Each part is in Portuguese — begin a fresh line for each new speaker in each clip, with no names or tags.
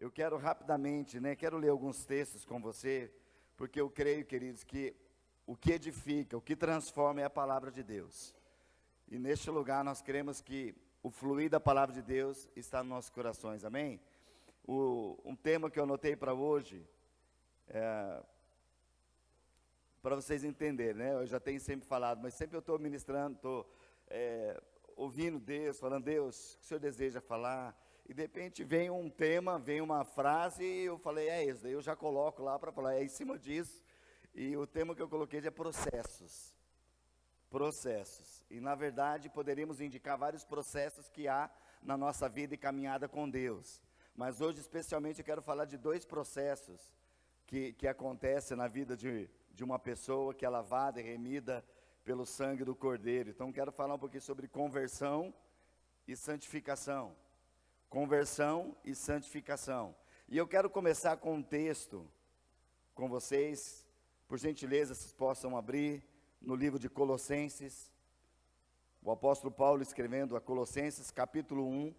Eu quero rapidamente, quero ler alguns textos com você, porque eu creio, queridos, que o que edifica, o que transforma é a palavra de Deus. E neste lugar nós queremos que o fluir da palavra de Deus está nos nossos corações, amém? Um tema que eu anotei para hoje, para vocês entenderem, eu já tenho sempre falado, mas sempre eu estou ministrando, estou ouvindo Deus, falando, Deus, o que o Senhor deseja falar? E de repente vem um tema, vem uma frase, e eu falei, é isso, daí eu já coloco lá para falar, é em cima disso. E o tema que eu coloquei é processos. Processos. E na verdade poderíamos indicar vários processos que há na nossa vida e caminhada com Deus. Mas hoje especialmente eu quero falar de dois processos que acontecem na vida de uma pessoa que é lavada e remida pelo sangue do Cordeiro. Então quero falar um pouquinho sobre conversão e santificação. Conversão e santificação. E eu quero começar com um texto com vocês. Por gentileza, vocês possam abrir no livro de Colossenses. O apóstolo Paulo escrevendo a Colossenses, capítulo 1,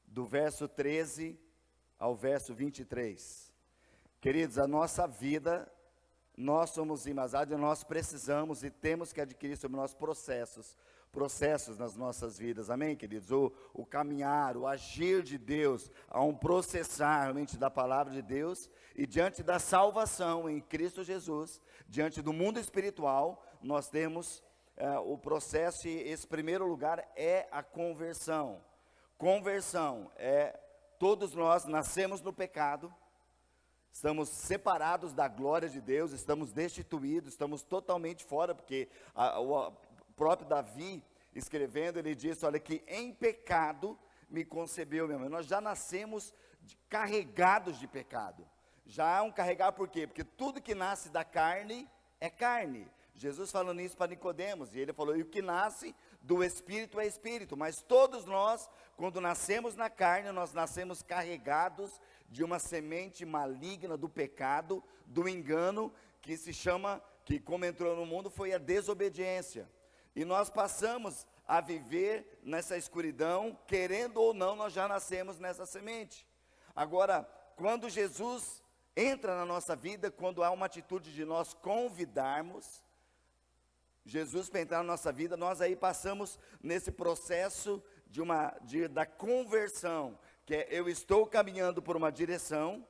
do verso 13 ao verso 23. Queridos, a nossa vida, nós somos imazados e nós precisamos e temos que adquirir sobre nós processos nas nossas vidas, amém, queridos? O caminhar, o agir de Deus, há um processar realmente da palavra de Deus, e diante da salvação em Cristo Jesus, diante do mundo espiritual, nós temos o processo, e esse primeiro lugar é a conversão. Conversão todos nós nascemos no pecado, estamos separados da glória de Deus, estamos destituídos, estamos totalmente fora, porque o próprio Davi, escrevendo, ele disse, olha, que em pecado me concebeu minha mãe. Nós já nascemos carregados de pecado. Já é um carregar, por quê? Porque tudo que nasce da carne é carne. Jesus falando isso para Nicodemos, e ele falou, e o que nasce do Espírito é Espírito. Mas todos nós, quando nascemos na carne, nós nascemos carregados de uma semente maligna do pecado, do engano, que se chama, que como entrou no mundo, foi a desobediência. E nós passamos a viver nessa escuridão, querendo ou não, nós já nascemos nessa semente. Agora, quando Jesus entra na nossa vida, quando há uma atitude de nós convidarmos Jesus para entrar na nossa vida, nós aí passamos nesse processo da conversão, que é eu estou caminhando por uma direção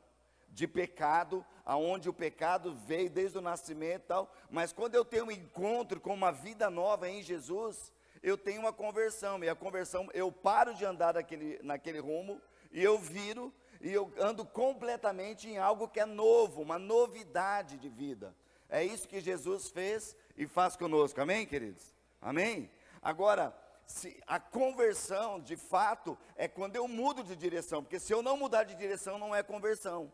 de pecado, aonde o pecado veio desde o nascimento e tal, mas quando eu tenho um encontro com uma vida nova em Jesus, eu tenho uma conversão, e a conversão, eu paro de andar naquele rumo, e eu viro, e eu ando completamente em algo que é novo, uma novidade de vida. É isso que Jesus fez e faz conosco, amém, queridos? Amém? Agora, a conversão, de fato, é quando eu mudo de direção, porque se eu não mudar de direção, não é conversão.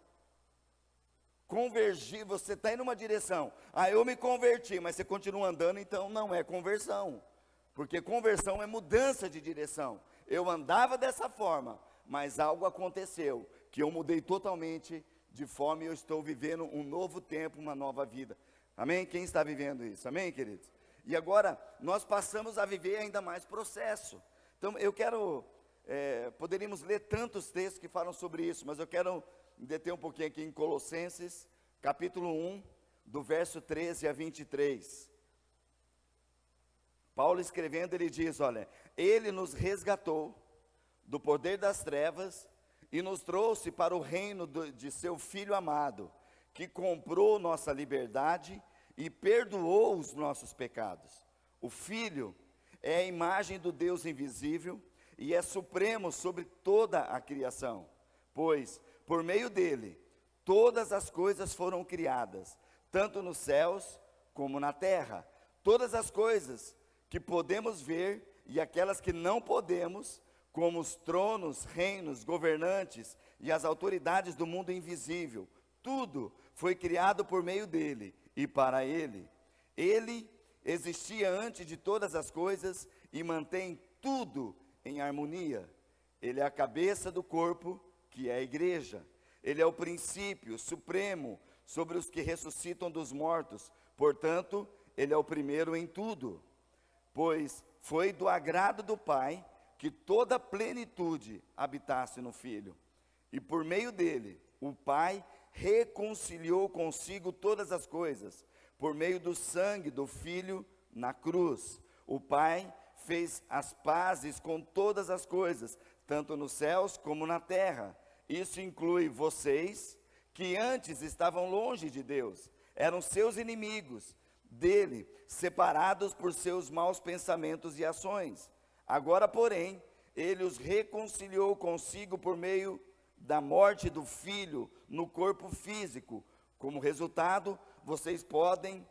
Convergir, você está indo numa direção, eu me converti, mas você continua andando, então não é conversão, porque conversão é mudança de direção. Eu andava dessa forma, mas algo aconteceu, que eu mudei totalmente de forma, e eu estou vivendo um novo tempo, uma nova vida, amém? Quem está vivendo isso, amém, queridos? E agora, nós passamos a viver ainda mais processo. Então, eu quero, poderíamos ler tantos textos que falam sobre isso, mas eu quero deter um pouquinho aqui em Colossenses, capítulo 1, do verso 13 a 23. Paulo escrevendo, ele diz, olha, ele nos resgatou do poder das trevas e nos trouxe para o reino de seu Filho amado, que comprou nossa liberdade e perdoou os nossos pecados. O Filho é a imagem do Deus invisível e é supremo sobre toda a criação, pois por meio dele, todas as coisas foram criadas, tanto nos céus como na terra. Todas as coisas que podemos ver e aquelas que não podemos, como os tronos, reinos, governantes e as autoridades do mundo invisível. Tudo foi criado por meio dele e para ele. Ele existia antes de todas as coisas e mantém tudo em harmonia. Ele é a cabeça do corpo, que é a igreja. Ele é o princípio supremo sobre os que ressuscitam dos mortos. Portanto, ele é o primeiro em tudo. Pois foi do agrado do Pai que toda a plenitude habitasse no Filho. e por meio dele, o Pai reconciliou consigo todas as coisas, por meio do sangue do Filho na cruz. O Pai fez as pazes com todas as coisas, tanto nos céus como na terra. Isso inclui vocês, que antes estavam longe de Deus, eram seus inimigos dele, separados por seus maus pensamentos e ações. Agora, porém, ele os reconciliou consigo por meio da morte do Filho no corpo físico. Como resultado, vocês podem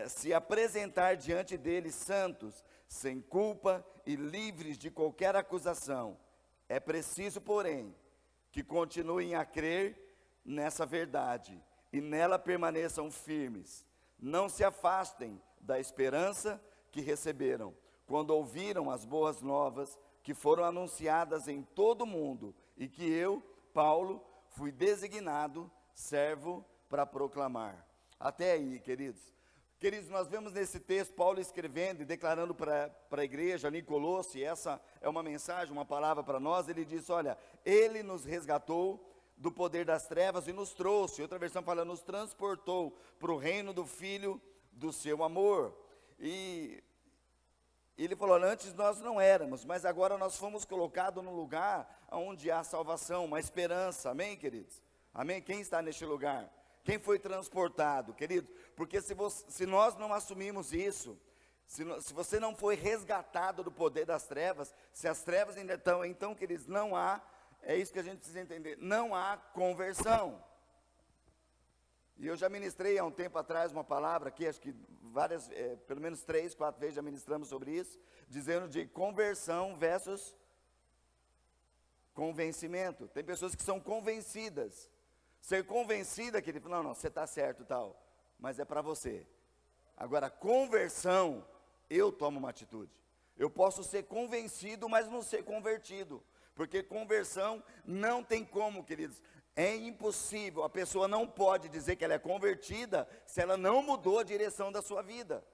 se apresentar diante dele santos, sem culpa e livres de qualquer acusação. É preciso, porém, que continuem a crer nessa verdade e nela permaneçam firmes. Não se afastem da esperança que receberam quando ouviram as boas novas que foram anunciadas em todo o mundo e que eu, Paulo, fui designado servo para proclamar. Até aí, queridos. Queridos, nós vemos nesse texto Paulo escrevendo e declarando para a igreja ali em Colosse, essa é uma mensagem, uma palavra para nós. Ele diz: olha, ele nos resgatou do poder das trevas e nos trouxe, outra versão fala, nos transportou para o reino do Filho do seu amor. E ele falou: antes nós não éramos, mas agora nós fomos colocados num lugar onde há salvação, uma esperança. Amém, queridos? Amém? Quem está neste lugar? Quem foi transportado, querido? Porque se nós não assumimos isso, se você não foi resgatado do poder das trevas, se as trevas ainda estão, então, queridos, não há, é isso que a gente precisa entender, não há conversão. E eu já ministrei há um tempo atrás uma palavra aqui, acho que várias, pelo menos 3, 4 vezes já ministramos sobre isso, dizendo de conversão versus convencimento. Tem pessoas que são convencidas. Ser convencida, que ele fala: não, você está certo e tal, mas é para você. Agora, conversão, eu tomo uma atitude. Eu posso ser convencido, mas não ser convertido, porque conversão não tem como, queridos, é impossível. A pessoa não pode dizer que ela é convertida se ela não mudou a direção da sua vida.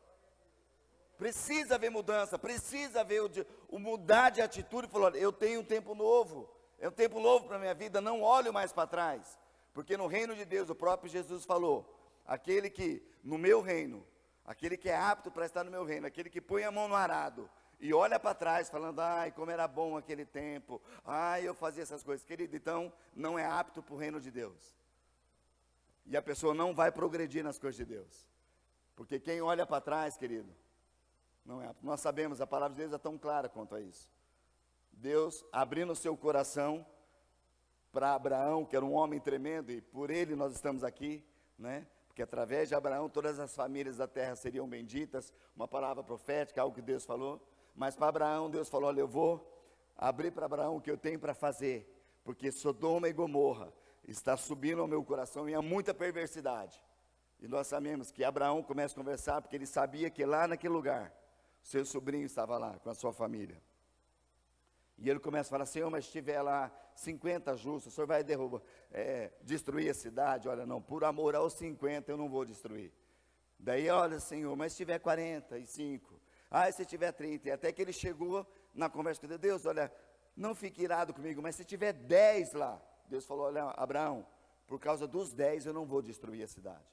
Precisa haver mudança, precisa haver o mudar de atitude. Falou: olha, eu tenho um tempo novo, é um tempo novo para a minha vida, não olho mais para trás. Porque no reino de Deus, o próprio Jesus falou: aquele que, no meu reino, aquele que é apto para estar no meu reino, aquele que põe a mão no arado e olha para trás falando: ai, como era bom aquele tempo, ai, eu fazia essas coisas, querido, então não é apto para o reino de Deus. E a pessoa não vai progredir nas coisas de Deus, porque quem olha para trás, querido, não é apto. Nós sabemos, a palavra de Deus é tão clara quanto a isso. Deus abrindo o seu coração para Abraão, que era um homem tremendo, e por ele nós estamos aqui, né? Porque através de Abraão todas as famílias da terra seriam benditas, uma palavra profética, algo que Deus falou. Mas para Abraão, Deus falou: olha, eu vou abrir para Abraão o que eu tenho para fazer, porque Sodoma e Gomorra está subindo ao meu coração e há muita perversidade. E nós sabemos que Abraão começa a conversar, porque ele sabia que lá naquele lugar, seu sobrinho estava lá com a sua família. E ele começa a falar: Senhor, mas se tiver lá 50 justos, o Senhor vai destruir a cidade? Olha, não, por amor aos 50 eu não vou destruir. Daí, olha, Senhor, mas se tiver 45, se tiver 30, e até que ele chegou na conversa com Deus: olha, não fique irado comigo, mas se tiver 10 lá, Deus falou: olha, Abraão, por causa dos 10 eu não vou destruir a cidade.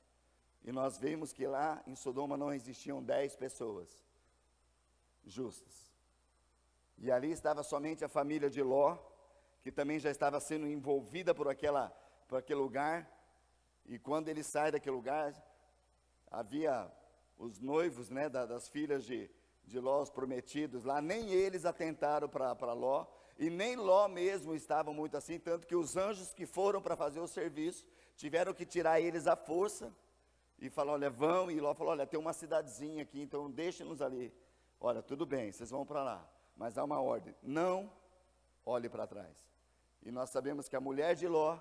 E nós vimos que lá em Sodoma não existiam 10 pessoas justas. E ali estava somente a família de Ló, que também já estava sendo envolvida por aquele lugar. E quando ele sai daquele lugar, havia os noivos, né, das filhas de Ló, os prometidos lá, nem eles atentaram para Ló, e nem Ló mesmo estavam muito assim, tanto que os anjos que foram para fazer o serviço, tiveram que tirar eles à força, e falou: olha, vão, e Ló falou: olha, tem uma cidadezinha aqui, então deixem-nos ali. Olha, tudo bem, vocês vão para lá. Mas há uma ordem: não olhe para trás. E nós sabemos que a mulher de Ló,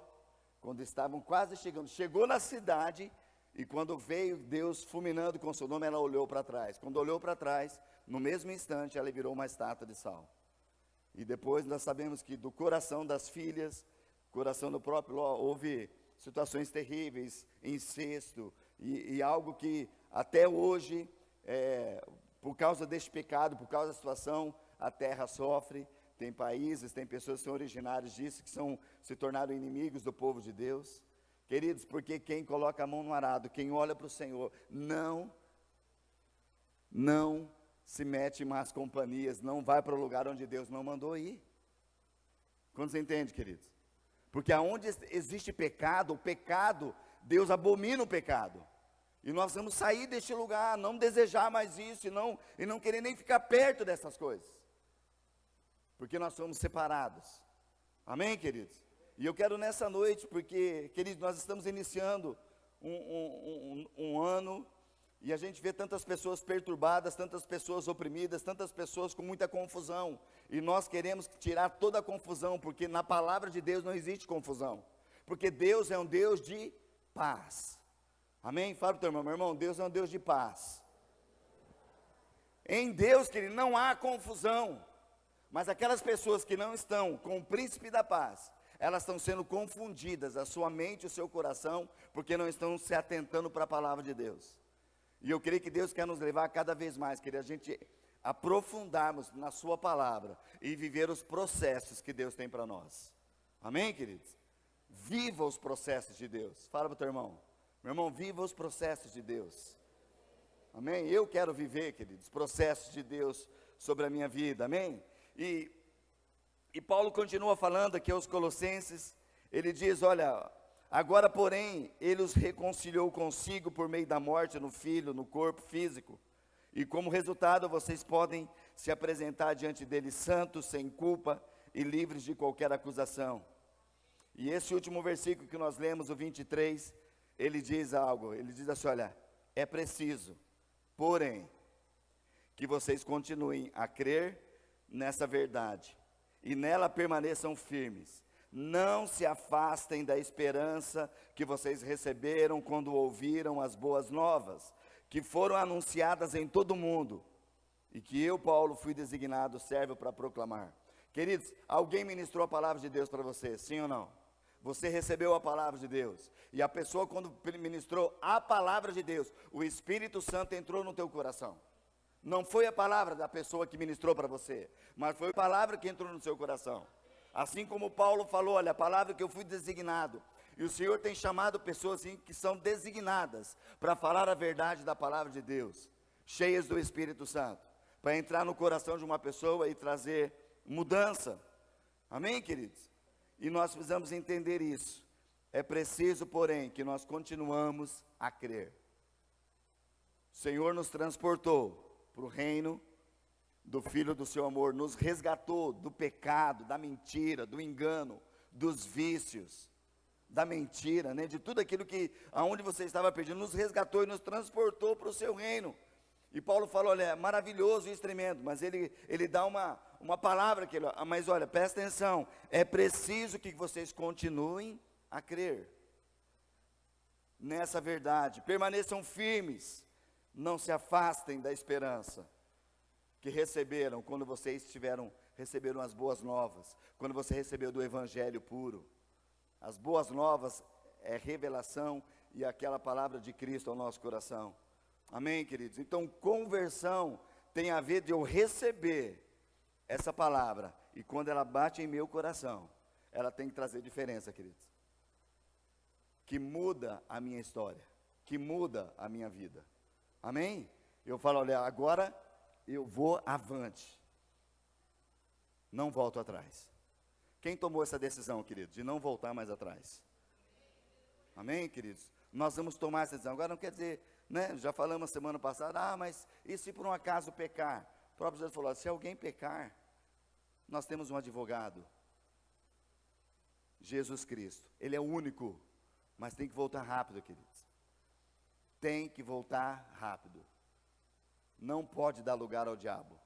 quando estavam quase chegando, chegou na cidade, e quando veio Deus fulminando com Sodoma, ela olhou para trás. Quando olhou para trás, no mesmo instante, ela virou uma estátua de sal. E depois nós sabemos que do coração das filhas, coração do próprio Ló, houve situações terríveis, incesto, e algo que até hoje, por causa deste pecado, por causa da situação, a terra sofre, tem países, tem pessoas que são originários disso, que se tornaram inimigos do povo de Deus. Queridos, porque quem coloca a mão no arado, quem olha para o Senhor, não se mete em más companhias, não vai para o lugar onde Deus não mandou ir. Quando você entende, queridos? Porque aonde existe pecado, o pecado, Deus abomina o pecado. E nós vamos sair deste lugar, não desejar mais isso, e não querer nem ficar perto dessas coisas. Porque nós somos separados. Amém, queridos? E eu quero nessa noite, porque, queridos, nós estamos iniciando um ano, e a gente vê tantas pessoas perturbadas, tantas pessoas oprimidas, tantas pessoas com muita confusão. E nós queremos tirar toda a confusão, porque na palavra de Deus não existe confusão. Porque Deus é um Deus de paz. Amém? Fala para o teu irmão, meu irmão, Deus é um Deus de paz. Em Deus, querido, não há confusão. Mas aquelas pessoas que não estão com o príncipe da paz, elas estão sendo confundidas, a sua mente e o seu coração, porque não estão se atentando para a palavra de Deus. E eu creio que Deus quer nos levar cada vez mais, querido, a gente aprofundarmos na sua palavra e viver os processos que Deus tem para nós. Amém, queridos? Viva os processos de Deus. Fala para o teu irmão. Meu irmão, viva os processos de Deus. Amém? Eu quero viver, queridos, processos de Deus sobre a minha vida. Amém? E Paulo continua falando aqui aos Colossenses. Ele diz, olha, agora porém, ele os reconciliou consigo por meio da morte no Filho, no corpo físico. E como resultado, vocês podem se apresentar diante dele santos, sem culpa e livres de qualquer acusação. E esse último versículo que nós lemos, o 23, ele diz algo, ele diz assim, olha, é preciso, porém, que vocês continuem a crer nessa verdade, e nela permaneçam firmes, não se afastem da esperança que vocês receberam quando ouviram as boas novas, que foram anunciadas em todo o mundo, e que eu, Paulo, fui designado servo para proclamar. Queridos, alguém ministrou a palavra de Deus para você, sim ou não? Você recebeu a palavra de Deus, e a pessoa quando ministrou a palavra de Deus, o Espírito Santo entrou no teu coração. Não foi a palavra da pessoa que ministrou para você, mas foi a palavra que entrou no seu coração. Assim como Paulo falou, olha, a palavra que eu fui designado, e o Senhor tem chamado pessoas assim, que são designadas para falar a verdade da palavra de Deus, cheias do Espírito Santo, para entrar no coração de uma pessoa e trazer mudança. Amém, queridos? E nós precisamos entender isso. É preciso, porém, que nós continuamos a crer. O Senhor nos transportou para o reino do Filho do seu amor, nos resgatou do pecado, da mentira, do engano, dos vícios, da mentira, né? De tudo aquilo que, aonde você estava perdido, nos resgatou e nos transportou para o seu reino. E Paulo falou, olha, é maravilhoso isso, tremendo, mas ele dá uma palavra aqui, mas olha, presta atenção, é preciso que vocês continuem a crer nessa verdade, permaneçam firmes, não se afastem da esperança que receberam quando vocês receberam as boas novas, quando você recebeu do Evangelho puro. As boas novas é revelação e aquela palavra de Cristo ao nosso coração. Amém, queridos? Então, conversão tem a ver de eu receber essa palavra, e quando ela bate em meu coração, ela tem que trazer diferença, queridos, que muda a minha história, que muda a minha vida. Amém? Eu falo, olha, agora eu vou avante, não volto atrás. Quem tomou essa decisão, queridos, de não voltar mais atrás? Amém, queridos? Nós vamos tomar essa decisão. Agora não quer dizer, né, já falamos semana passada, mas e se por um acaso pecar? O próprio Jesus falou, se alguém pecar, nós temos um advogado, Jesus Cristo. Ele é o único, mas tem que voltar rápido, queridos. Tem que voltar rápido. Não pode dar lugar ao diabo.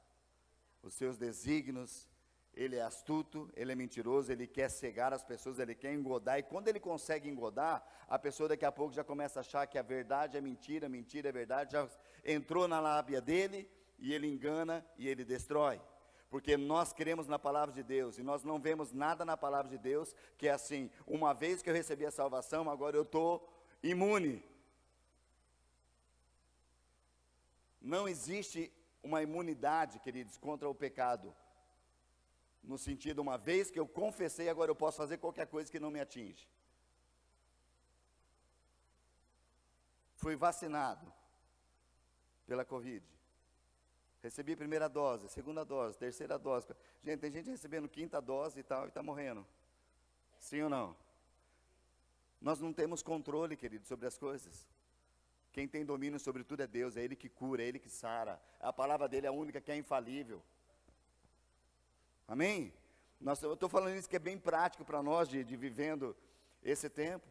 Os seus desígnios, ele é astuto, ele é mentiroso, ele quer cegar as pessoas, ele quer engodar, e quando ele consegue engodar, a pessoa daqui a pouco já começa a achar que a verdade é mentira, mentira é verdade, já entrou na lábia dele, e ele engana, e ele destrói, porque nós cremos na palavra de Deus, e nós não vemos nada na palavra de Deus, que é assim, uma vez que eu recebi a salvação, agora eu estou imune. Não existe uma imunidade, queridos, contra o pecado. No sentido, uma vez que eu confessei, agora eu posso fazer qualquer coisa que não me atinge. Fui vacinado pela Covid. Recebi primeira dose, segunda dose, terceira dose. Gente, tem gente recebendo quinta dose e tal, e está morrendo. Sim ou não? Nós não temos controle, querido, sobre as coisas. Quem tem domínio sobre tudo é Deus, é Ele que cura, é Ele que sara. A palavra dele é a única que é infalível. Amém? Eu estou falando isso que é bem prático para nós, de vivendo esse tempo.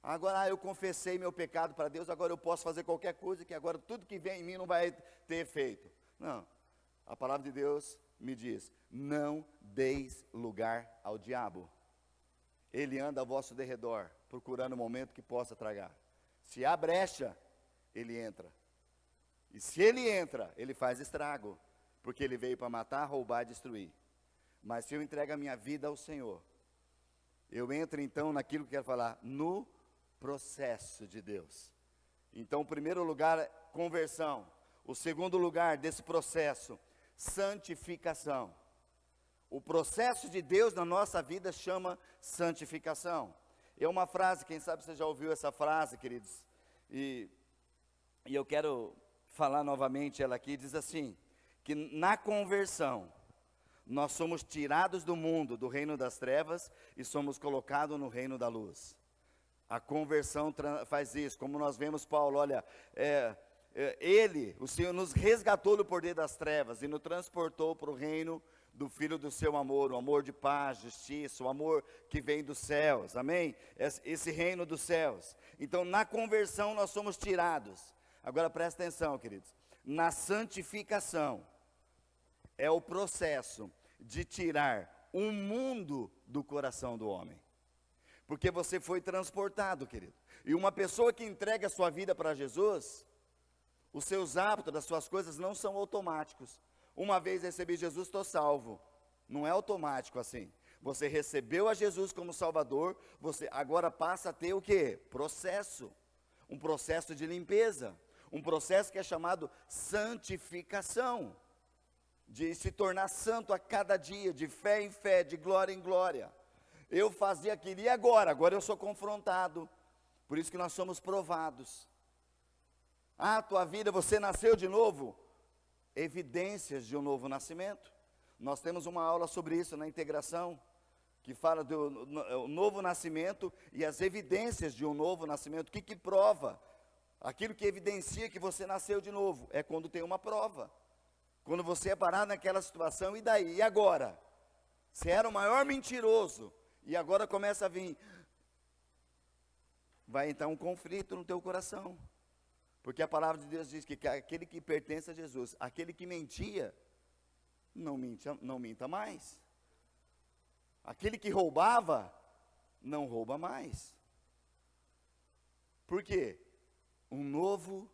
Agora, eu confessei meu pecado para Deus, agora eu posso fazer qualquer coisa, que agora tudo que vem em mim não vai ter efeito. Não, a palavra de Deus me diz, não deis lugar ao diabo. Ele anda ao vosso derredor, procurando o momento que possa tragar. Se há brecha, ele entra. E se ele entra, ele faz estrago, porque ele veio para matar, roubar e destruir. Mas se eu entrego a minha vida ao Senhor, eu entro então naquilo que eu quero falar, no processo de Deus. Então, o primeiro lugar é conversão. O segundo lugar desse processo, santificação. O processo de Deus na nossa vida chama santificação. É uma frase, quem sabe você já ouviu essa frase, queridos, e eu quero falar novamente ela aqui, diz assim, que na conversão, nós somos tirados do mundo, do reino das trevas, e somos colocados no reino da luz. A conversão faz isso, como nós vemos Paulo, olha, o Senhor nos resgatou do poder das trevas, e nos transportou para o reino do Filho do seu amor, o amor de paz, justiça, o amor que vem dos céus, amém? Esse reino dos céus. Então, na conversão nós somos tirados. Agora presta atenção, queridos. Na santificação, é o processo de tirar um mundo do coração do homem. Porque você foi transportado, querido. E uma pessoa que entrega a sua vida para Jesus, os seus hábitos, as suas coisas não são automáticos. Uma vez recebi Jesus, estou salvo. Não é automático assim. Você recebeu a Jesus como Salvador, você agora passa a ter o quê? Processo. Um processo de limpeza. Um processo que é chamado santificação. De se tornar santo a cada dia, de fé em fé, de glória em glória. Eu fazia aquilo e agora eu sou confrontado. Por isso que nós somos provados. Ah, tua vida, você nasceu de novo? Evidências de um novo nascimento. Nós temos uma aula sobre isso na integração, que fala do novo nascimento e as evidências de um novo nascimento. O que prova? Aquilo que evidencia que você nasceu de novo, é quando tem uma prova. Quando você é parado naquela situação, e daí? E agora? Você era o maior mentiroso, e agora começa a vir, vai entrar um conflito no teu coração. Porque a palavra de Deus diz que aquele que pertence a Jesus, aquele que mentia, não minta mais. Aquele que roubava, não rouba mais. Por quê? Um novo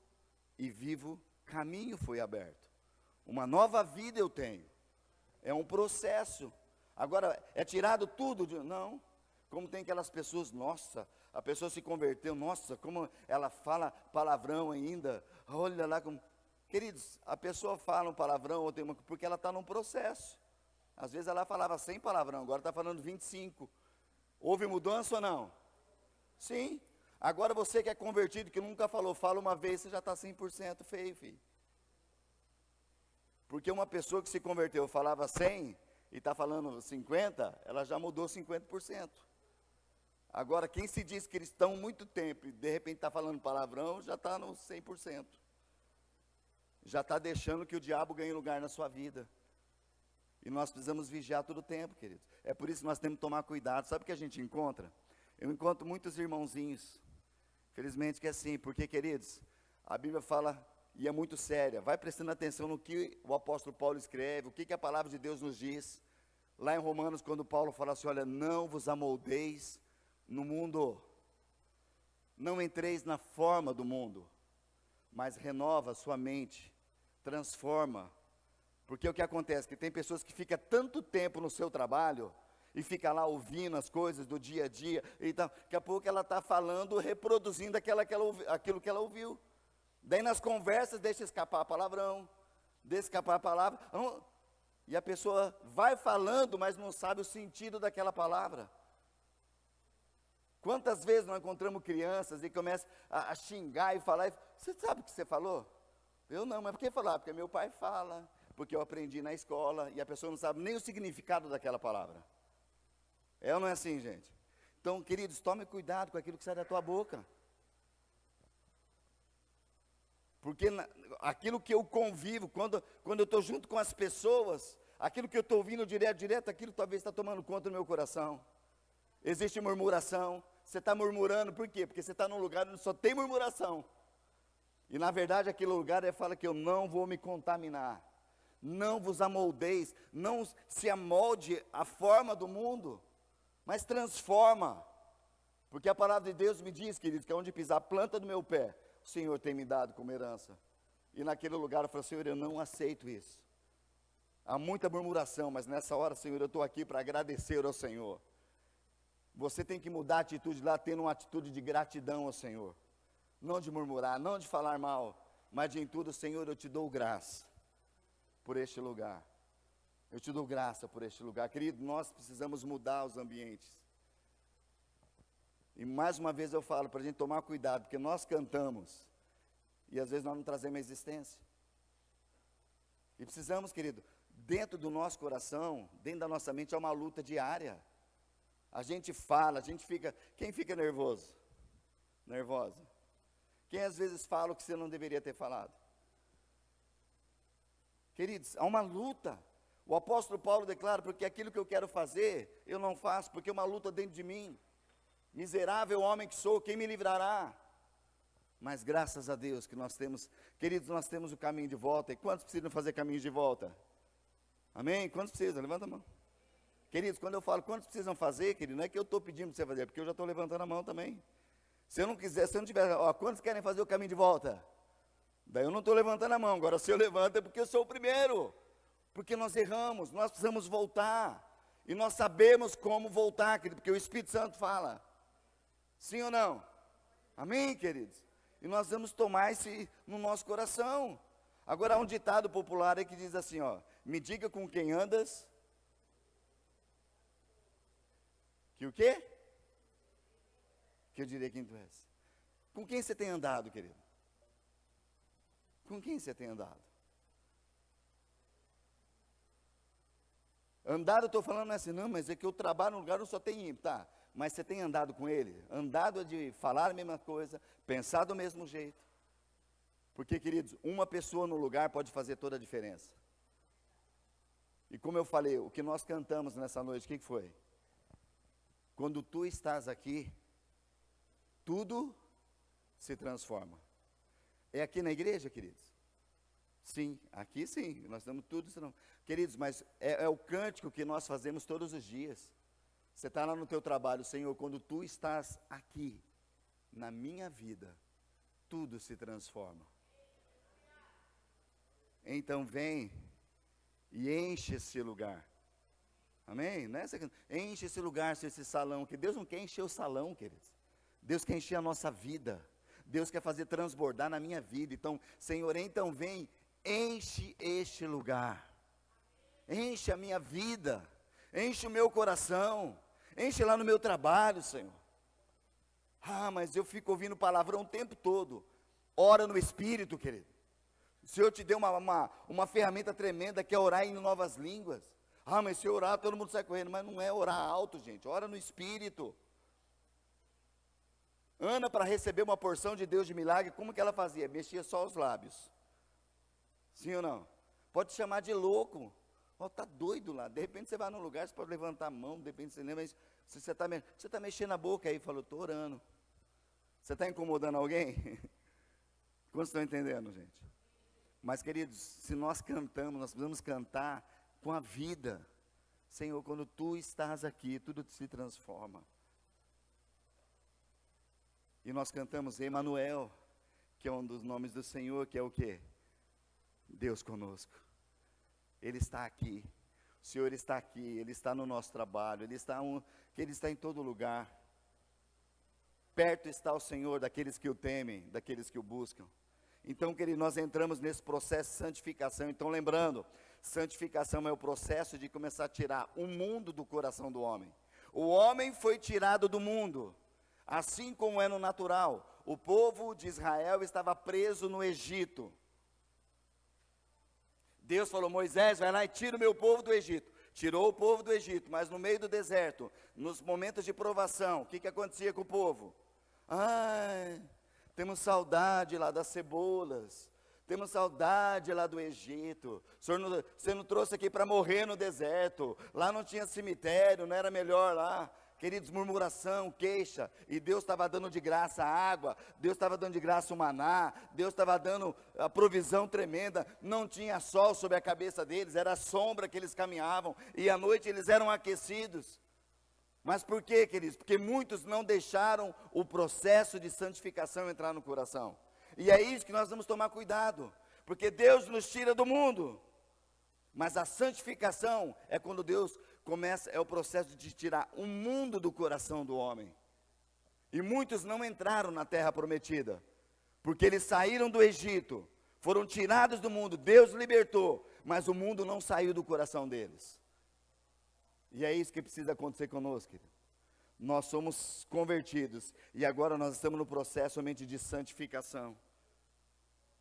e vivo caminho foi aberto. Uma nova vida eu tenho. É um processo. Agora, é tirado tudo? Não. Como tem aquelas pessoas, nossa, a pessoa se converteu, nossa, como ela fala palavrão ainda, olha lá como... Queridos, a pessoa fala um palavrão, ou tem uma, porque ela está num processo. Às vezes ela falava 100 palavrão, agora está falando 25. Houve mudança ou não? Sim. Agora você que é convertido, que nunca falou, fala uma vez, você já está 100% feio, filho. Porque uma pessoa que se converteu falava 100 e está falando 50, ela já mudou 50%. Agora, quem se diz cristão há muito tempo e de repente está falando palavrão, já está no 100%. Já está deixando que o diabo ganhe lugar na sua vida. E nós precisamos vigiar todo o tempo, queridos. É por isso que nós temos que tomar cuidado. Sabe o que a gente encontra? Eu encontro muitos irmãozinhos, felizmente que é assim, porque, queridos, a Bíblia fala, e é muito séria, vai prestando atenção no que o apóstolo Paulo escreve, o que a palavra de Deus nos diz. Lá em Romanos, quando Paulo fala assim, olha, não vos amoldeis no mundo, não entreis na forma do mundo, mas renova a sua mente, transforma. Porque o que acontece? Que tem pessoas que ficam tanto tempo no seu trabalho, e fica lá ouvindo as coisas do dia a dia, e daqui a pouco ela está falando, reproduzindo aquilo que ela ouviu. Daí nas conversas deixa escapar palavrão, deixa escapar a palavra, E a pessoa vai falando, mas não sabe o sentido daquela palavra. Quantas vezes nós encontramos crianças e começam a xingar e falar, você sabe o que você falou? Eu não, mas por que falar? Porque meu pai fala, porque eu aprendi na escola, e a pessoa não sabe nem o significado daquela palavra. É ou não é assim, gente? Então, queridos, tome cuidado com aquilo que sai da tua boca. Porque aquilo que eu convivo, quando eu estou junto com as pessoas, aquilo que eu estou ouvindo direto, aquilo talvez está tomando conta do meu coração. Existe murmuração, você está murmurando, por quê? Porque você está num lugar onde só tem murmuração. E na verdade aquele lugar fala que eu não vou me contaminar. Não vos amoldeis, não se amolde a forma do mundo, mas transforma. Porque a palavra de Deus me diz, queridos, que onde pisar a planta do meu pé, o Senhor tem me dado como herança. E naquele lugar eu falo, Senhor, eu não aceito isso. Há muita murmuração, mas nessa hora, Senhor, eu estou aqui para agradecer ao Senhor. Você tem que mudar a atitude lá, tendo uma atitude de gratidão ao Senhor. Não de murmurar, não de falar mal, mas de em tudo, Senhor, eu te dou graça por este lugar. Eu te dou graça por este lugar. Querido, nós precisamos mudar os ambientes. E mais uma vez eu falo para a gente tomar cuidado, porque nós cantamos, e às vezes nós não trazemos a existência. E precisamos, querido, dentro do nosso coração, dentro da nossa mente, é uma luta diária. A gente fala, a gente fica... Quem fica nervoso? Nervosa? Quem às vezes fala o que você não deveria ter falado? Queridos, há uma luta. O apóstolo Paulo declara, porque aquilo que eu quero fazer, eu não faço, porque é uma luta dentro de mim. Miserável homem que sou, quem me livrará? Mas graças a Deus que nós temos, queridos, nós temos o caminho de volta. E quantos precisam fazer caminho de volta? Amém? Quantos precisam? Levanta a mão. Queridos, quando eu falo quantos precisam fazer, querido, não é que eu estou pedindo para você fazer, porque eu já estou levantando a mão também. Se eu não quiser, se eu não tiver, quantos querem fazer o caminho de volta? Daí eu não estou levantando a mão, agora se eu levanto é porque eu sou o primeiro. Porque nós erramos, nós precisamos voltar. E nós sabemos como voltar, querido, porque o Espírito Santo fala. Sim ou não? Amém, queridos? E nós vamos tomar esse no nosso coração. Agora há um ditado popular aí que diz assim, me diga com quem andas. Que o quê? Que eu direi quem tu és. Com quem você tem andado, querido? Com quem você tem andado? Andado, eu estou falando assim, não, mas é que eu trabalho num lugar onde só tem ímpio, tá? Mas você tem andado com ele? Andado é de falar a mesma coisa, pensar do mesmo jeito. Porque, queridos, uma pessoa no lugar pode fazer toda a diferença. E como eu falei, o que nós cantamos nessa noite, o que foi? Quando tu estás aqui, tudo se transforma. É aqui na igreja, queridos? Sim, aqui sim, nós estamos tudo. Queridos, mas é o cântico que nós fazemos todos os dias. Você está lá no teu trabalho, Senhor, quando tu estás aqui, na minha vida, tudo se transforma. Então vem e enche esse lugar. Amém? Enche esse lugar, esse salão, que Deus não quer encher o salão, queridos. Deus quer encher a nossa vida. Deus quer fazer transbordar na minha vida. Então, Senhor, então vem, enche este lugar. Enche a minha vida. Enche o meu coração. Enche lá no meu trabalho, Senhor. Mas eu fico ouvindo palavrão o tempo todo. Ora no Espírito, querido. O Senhor te deu uma ferramenta tremenda que é orar em novas línguas. Mas se eu orar, todo mundo sai correndo. Mas não é orar alto, gente. Ora no Espírito. Ana, para receber uma porção de Deus de milagre, como que ela fazia? Mexia só os lábios. Sim ou não? Pode chamar de louco. Está doido lá. De repente você vai num lugar, você pode levantar a mão, de repente você lembra, mas se você está mexendo a boca aí, falou, estou orando. Você está incomodando alguém? Quantos estão entendendo, gente? Mas, queridos, se nós cantamos, nós precisamos cantar com a vida. Senhor, quando tu estás aqui, tudo se transforma. E nós cantamos Emanuel, que é um dos nomes do Senhor, que é o quê? Deus conosco. Ele está aqui. O Senhor está aqui, Ele está no nosso trabalho, Ele está em todo lugar. Perto está o Senhor daqueles que o temem, daqueles que o buscam. Então, querido, nós entramos nesse processo de santificação. Então, lembrando, Santificação é o processo de começar a tirar o mundo do coração do homem. O homem foi tirado do mundo, assim como é no natural. O povo de Israel estava preso no Egito. Deus falou: Moisés, vai lá e tira o meu povo do Egito. Tirou o povo do Egito, mas no meio do deserto, nos momentos de provação, o que acontecia com o povo? Ai, temos saudade lá das cebolas, temos saudade lá do Egito. Senhor, você não trouxe aqui para morrer no deserto, lá não tinha cemitério, não era melhor lá? Queridos, murmuração, queixa, e Deus estava dando de graça a água, Deus estava dando de graça o maná, Deus estava dando a provisão tremenda, não tinha sol sobre a cabeça deles, era a sombra que eles caminhavam, e à noite eles eram aquecidos. Mas por quê, queridos? Porque muitos não deixaram o processo de santificação entrar no coração. E é isso que nós vamos tomar cuidado, porque Deus nos tira do mundo, mas a santificação é quando Deus começa, é o processo de tirar o mundo do coração do homem. E muitos não entraram na terra prometida, porque eles saíram do Egito, foram tirados do mundo, Deus libertou, mas o mundo não saiu do coração deles. E é isso que precisa acontecer conosco, querido. Nós somos convertidos, e agora nós estamos no processo somente de santificação.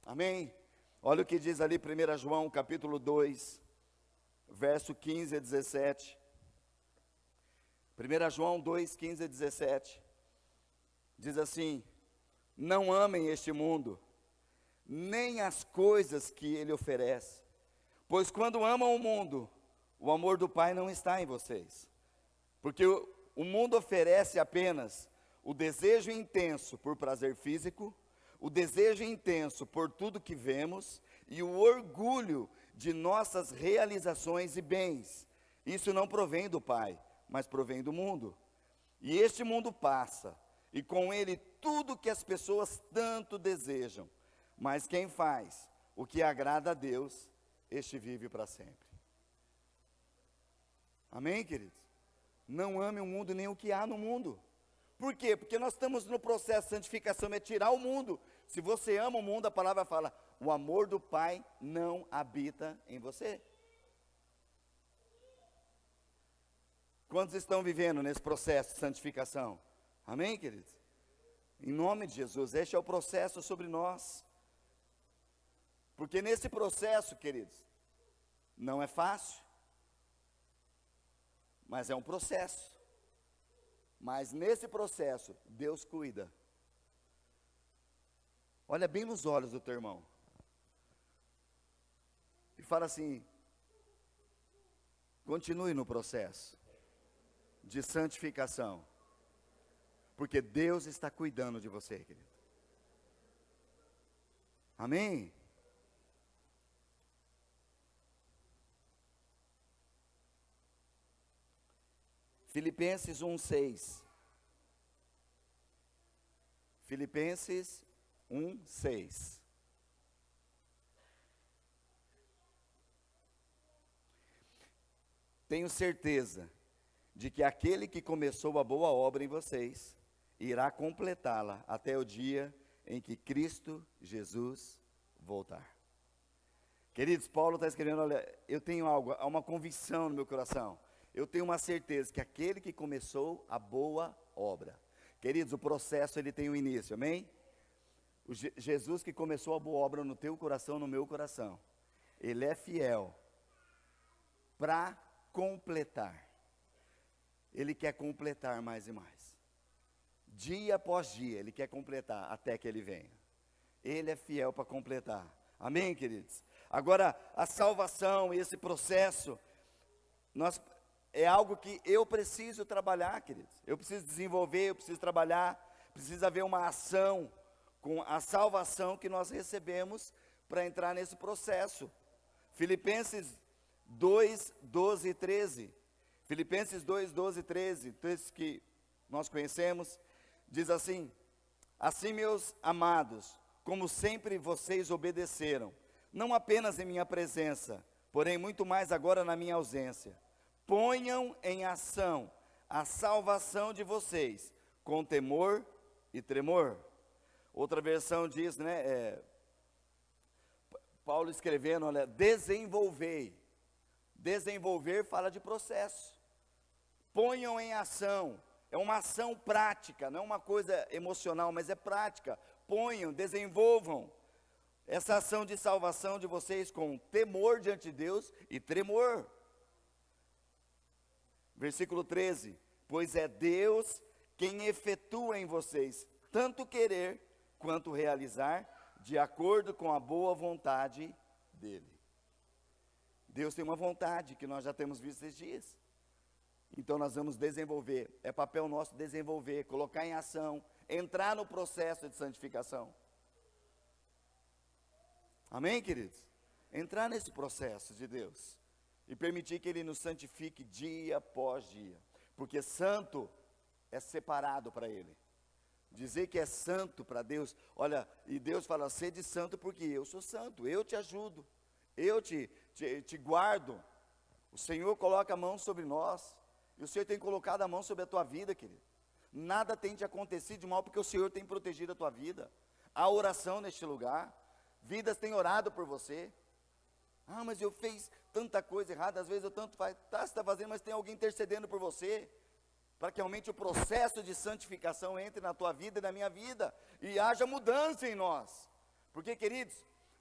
Amém? Olha o que diz ali 1 João capítulo 2, verso 15 a 17. 1 João 2, 15 a 17. Diz assim: não amem este mundo, nem as coisas que ele oferece. Pois quando amam o mundo, o amor do Pai não está em vocês. Porque o mundo oferece apenas o desejo intenso por prazer físico, o desejo intenso por tudo que vemos e o orgulho de nossas realizações e bens. Isso não provém do Pai, mas provém do mundo. E este mundo passa, e com ele tudo que as pessoas tanto desejam. Mas quem faz o que agrada a Deus, este vive para sempre. Amém, queridos? Não ame o mundo nem o que há no mundo. Por quê? Porque nós estamos no processo de santificação, é tirar o mundo. Se você ama o mundo, a palavra fala: o amor do Pai não habita em você. Quantos estão vivendo nesse processo de santificação? Amém, queridos? Em nome de Jesus, este é o processo sobre nós. Porque nesse processo, queridos, não é fácil, mas é um processo. Mas nesse processo, Deus cuida. Olha bem nos olhos do teu irmão e fala assim: continue no processo de santificação, porque Deus está cuidando de você, querido. Amém? Filipenses 1:6. Filipenses 1:6. Tenho certeza de que aquele que começou a boa obra em vocês, irá completá-la até o dia em que Cristo Jesus voltar. Queridos, Paulo está escrevendo: olha, eu tenho algo, há uma convicção no meu coração. Eu tenho uma certeza que aquele que começou a boa obra. Queridos, o processo ele tem um início, amém? Jesus que começou a boa obra no teu coração, no meu coração, ele é fiel para completar. Ele quer completar mais e mais. Dia após dia, ele quer completar até que ele venha. Ele é fiel para completar. Amém, queridos? Agora, a salvação e esse processo, é algo que eu preciso trabalhar, queridos. Eu preciso desenvolver, eu preciso trabalhar. Precisa haver uma ação com a salvação que nós recebemos para entrar nesse processo. Filipenses 2, 12 e 13. Filipenses 2, 12 e 13, texto que nós conhecemos, diz assim: assim, meus amados, como sempre vocês obedeceram, não apenas em minha presença, porém muito mais agora na minha ausência, ponham em ação a salvação de vocês, com temor e tremor. Outra versão diz, Paulo escrevendo, olha, desenvolvei Desenvolver fala de processo. Ponham em ação. É uma ação prática, não é uma coisa emocional, mas é prática. Ponham, desenvolvam essa ação de salvação de vocês com temor diante de Deus e tremor. Versículo 13: pois é Deus quem efetua em vocês tanto querer quanto realizar, de acordo com a boa vontade dEle. Deus tem uma vontade que nós já temos visto esses dias. Então nós vamos desenvolver, é papel nosso desenvolver, colocar em ação, entrar no processo de santificação. Amém, queridos? Entrar nesse processo de Deus e permitir que Ele nos santifique dia após dia, porque santo é separado para Ele. Dizer que é santo para Deus, olha, e Deus fala, sede santo porque eu sou santo, eu te ajudo, eu te guardo. O Senhor coloca a mão sobre nós, e o Senhor tem colocado a mão sobre a tua vida, querido. Nada tem te acontecido de mal, porque o Senhor tem protegido a tua vida. Há oração neste lugar, vidas têm orado por você. Ah, mas eu fiz tanta coisa errada, às vezes eu tanto faz, você está fazendo, mas tem alguém intercedendo por você, para que realmente o processo de santificação entre na tua vida e na minha vida, e haja mudança em nós. Porque, queridos,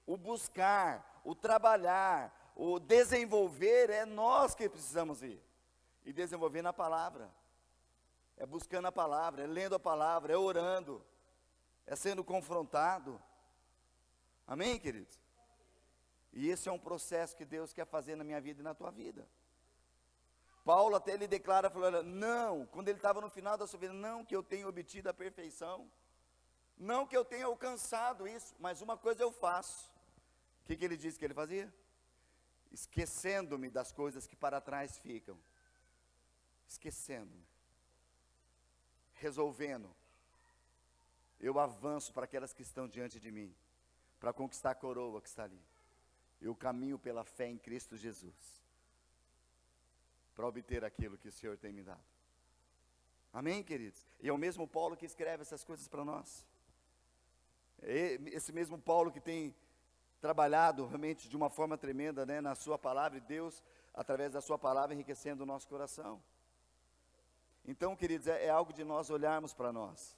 o buscar, o trabalhar, o desenvolver, é nós que precisamos ir. E desenvolver na palavra, é buscando a palavra, é lendo a palavra, é orando, é sendo confrontado. Amém, queridos? E esse é um processo que Deus quer fazer na minha vida e na tua vida. Paulo até ele declara, falando, não, quando ele estava no final da sua vida, não que eu tenha obtido a perfeição, não que eu tenha alcançado isso, mas uma coisa eu faço. O que ele disse que ele fazia? Esquecendo-me das coisas que para trás ficam. Esquecendo-me. Resolvendo. Eu avanço para aquelas que estão diante de mim, para conquistar a coroa que está ali. Eu caminho pela fé em Cristo Jesus, para obter aquilo que o Senhor tem me dado. Amém, queridos? E é o mesmo Paulo que escreve essas coisas para nós. Esse mesmo Paulo que tem trabalhado realmente de uma forma tremenda, né, na sua palavra, e Deus, através da sua palavra, enriquecendo o nosso coração. Então, queridos, é algo de nós olharmos para nós,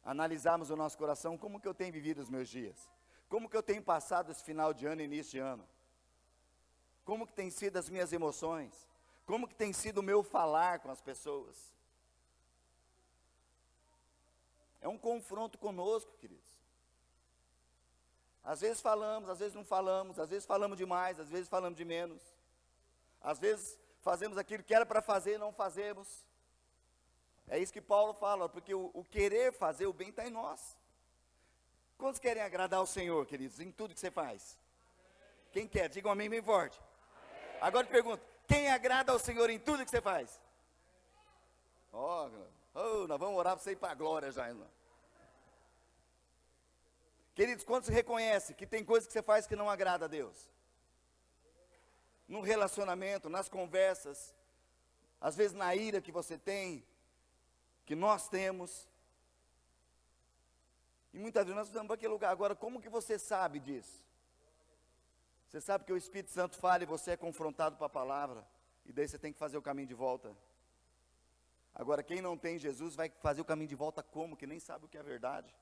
analisarmos o nosso coração, como que eu tenho vivido os meus dias, como que eu tenho passado esse final de ano e início de ano, como que tem sido as minhas emoções, como que tem sido o meu falar com as pessoas. É um confronto conosco, queridos. Às vezes falamos, às vezes não falamos, às vezes falamos demais, às vezes falamos de menos, às vezes fazemos aquilo que era para fazer e não fazemos. É isso que Paulo fala, porque o querer fazer o bem está em nós. Quantos querem agradar ao Senhor, queridos, em tudo que você faz? Quem quer? Diga um amém bem forte. Agora eu te pergunto, quem agrada ao Senhor em tudo que você faz? Nós vamos orar para você ir para a glória já, irmão. Queridos, quantos reconhecem que tem coisas que você faz que não agrada a Deus? No relacionamento, nas conversas, às vezes na ira que você tem, que nós temos. E muitas vezes nós estamos para aquele lugar. Agora, como que você sabe disso? Você sabe que o Espírito Santo fala e você é confrontado com a palavra, e daí você tem que fazer o caminho de volta. Agora, quem não tem Jesus vai fazer o caminho de volta como? Que nem sabe o que é verdade.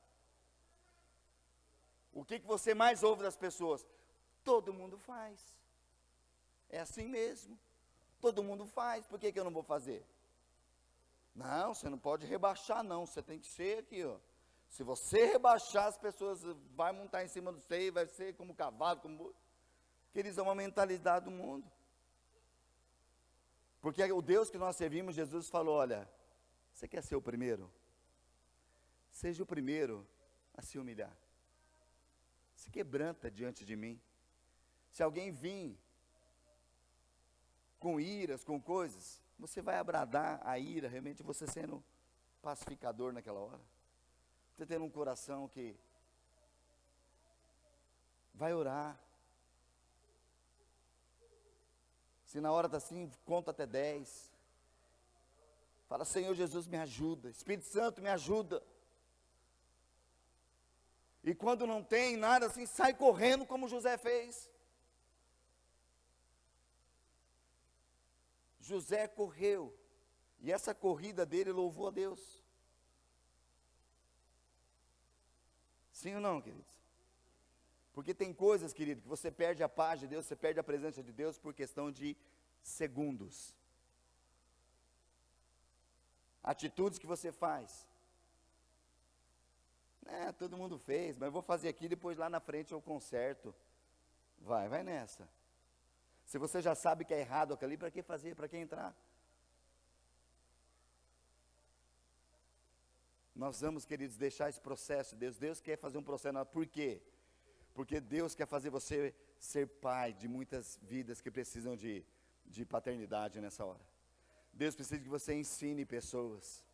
O que você mais ouve das pessoas? Todo mundo faz. É assim mesmo. Todo mundo faz, por que eu não vou fazer? Não, você não pode rebaixar não, você tem que ser aqui, ó. Se você rebaixar, as pessoas vão montar em cima do você, vai ser como cavalo, como... Que eles são uma mentalidade do mundo. Porque o Deus que nós servimos, Jesus falou, olha, você quer ser o primeiro? Seja o primeiro a se humilhar. Se quebranta diante de mim. Se alguém vir com iras, com coisas, você vai abradar a ira, realmente você sendo pacificador naquela hora. Você tendo um coração que vai orar. Se na hora está assim, conta até 10. Fala, Senhor Jesus, me ajuda. Espírito Santo, me ajuda. E quando não tem nada assim, sai correndo como José fez. José correu, e essa corrida dele louvou a Deus. Sim ou não, queridos? Porque tem coisas, querido, que você perde a paz de Deus, você perde a presença de Deus por questão de segundos. Atitudes que você faz. Todo mundo fez, mas eu vou fazer aqui, depois lá na frente eu conserto. Vai nessa. Se você já sabe que é errado aquilo ali, para que fazer, para que entrar? Nós vamos, queridos, deixar esse processo de Deus. Deus quer fazer um processo, por quê? Porque Deus quer fazer você ser pai de muitas vidas que precisam de paternidade nessa hora. Deus precisa que você ensine pessoas.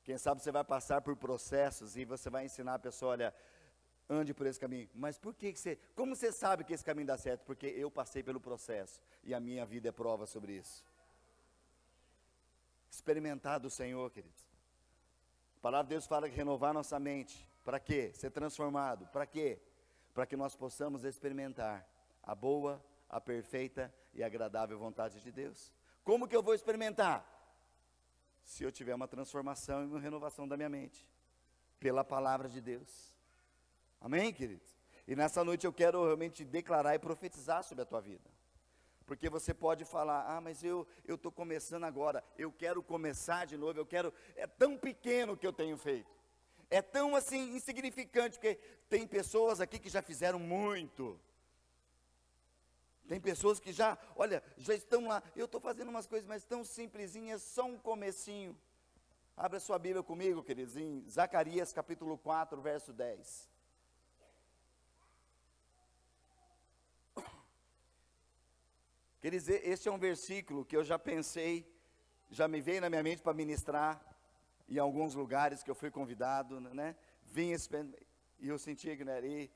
Quem sabe você vai passar por processos e você vai ensinar a pessoa, olha, ande por esse caminho. Mas por que você, como você sabe que esse caminho dá certo? Porque eu passei pelo processo e a minha vida é prova sobre isso. Experimentar do Senhor, queridos. A palavra de Deus fala que renovar nossa mente. Para quê? Ser transformado. Para quê? Para que nós possamos experimentar a boa, a perfeita e agradável vontade de Deus. Como que eu vou experimentar? Se eu tiver uma transformação e uma renovação da minha mente, pela palavra de Deus. Amém, queridos? E nessa noite eu quero realmente declarar e profetizar sobre a tua vida. Porque você pode falar, mas eu estou começando agora, eu quero começar de novo, é tão pequeno o que eu tenho feito. É tão assim, insignificante, porque tem pessoas aqui que já fizeram muito. Tem pessoas que já estão lá, eu estou fazendo umas coisas, mas tão simplesinhas, só um comecinho. Abra sua Bíblia comigo, queridos, em Zacarias capítulo 4, verso 10. Queridos, este é um versículo que eu já pensei, já me veio na minha mente para ministrar em alguns lugares que eu fui convidado, né? E eu sentia que, né? E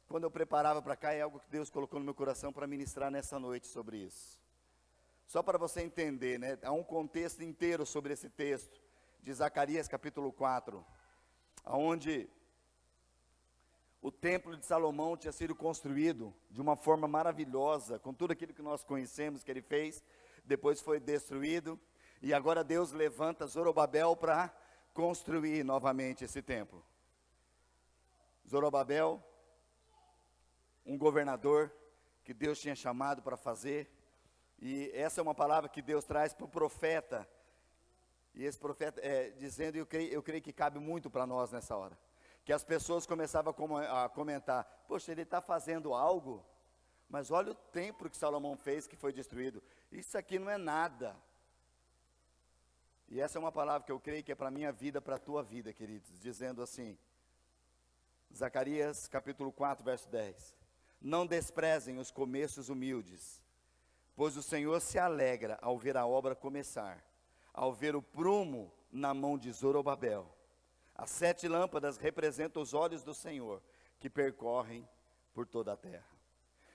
quando eu preparava para cá, é algo que Deus colocou no meu coração para ministrar nessa noite sobre isso. Só para você entender, né? Há um contexto inteiro sobre esse texto, de Zacarias capítulo 4, onde o templo de Salomão tinha sido construído de uma forma maravilhosa, com tudo aquilo que nós conhecemos que ele fez, depois foi destruído, e agora Deus levanta Zorobabel para construir novamente esse templo. Zorobabel, um governador que Deus tinha chamado para fazer, e essa é uma palavra que Deus traz para o profeta, e esse profeta dizendo, eu creio que cabe muito para nós nessa hora, que as pessoas começavam a comentar, poxa, ele está fazendo algo, mas olha o templo que Salomão fez que foi destruído, isso aqui não é nada. E essa é uma palavra que eu creio que é para a minha vida, para a tua vida, queridos, dizendo assim, Zacarias capítulo 4, verso 10, não desprezem os começos humildes, pois o Senhor se alegra ao ver a obra começar, ao ver o prumo na mão de Zorobabel. As 7 lâmpadas representam os olhos do Senhor, que percorrem por toda a terra.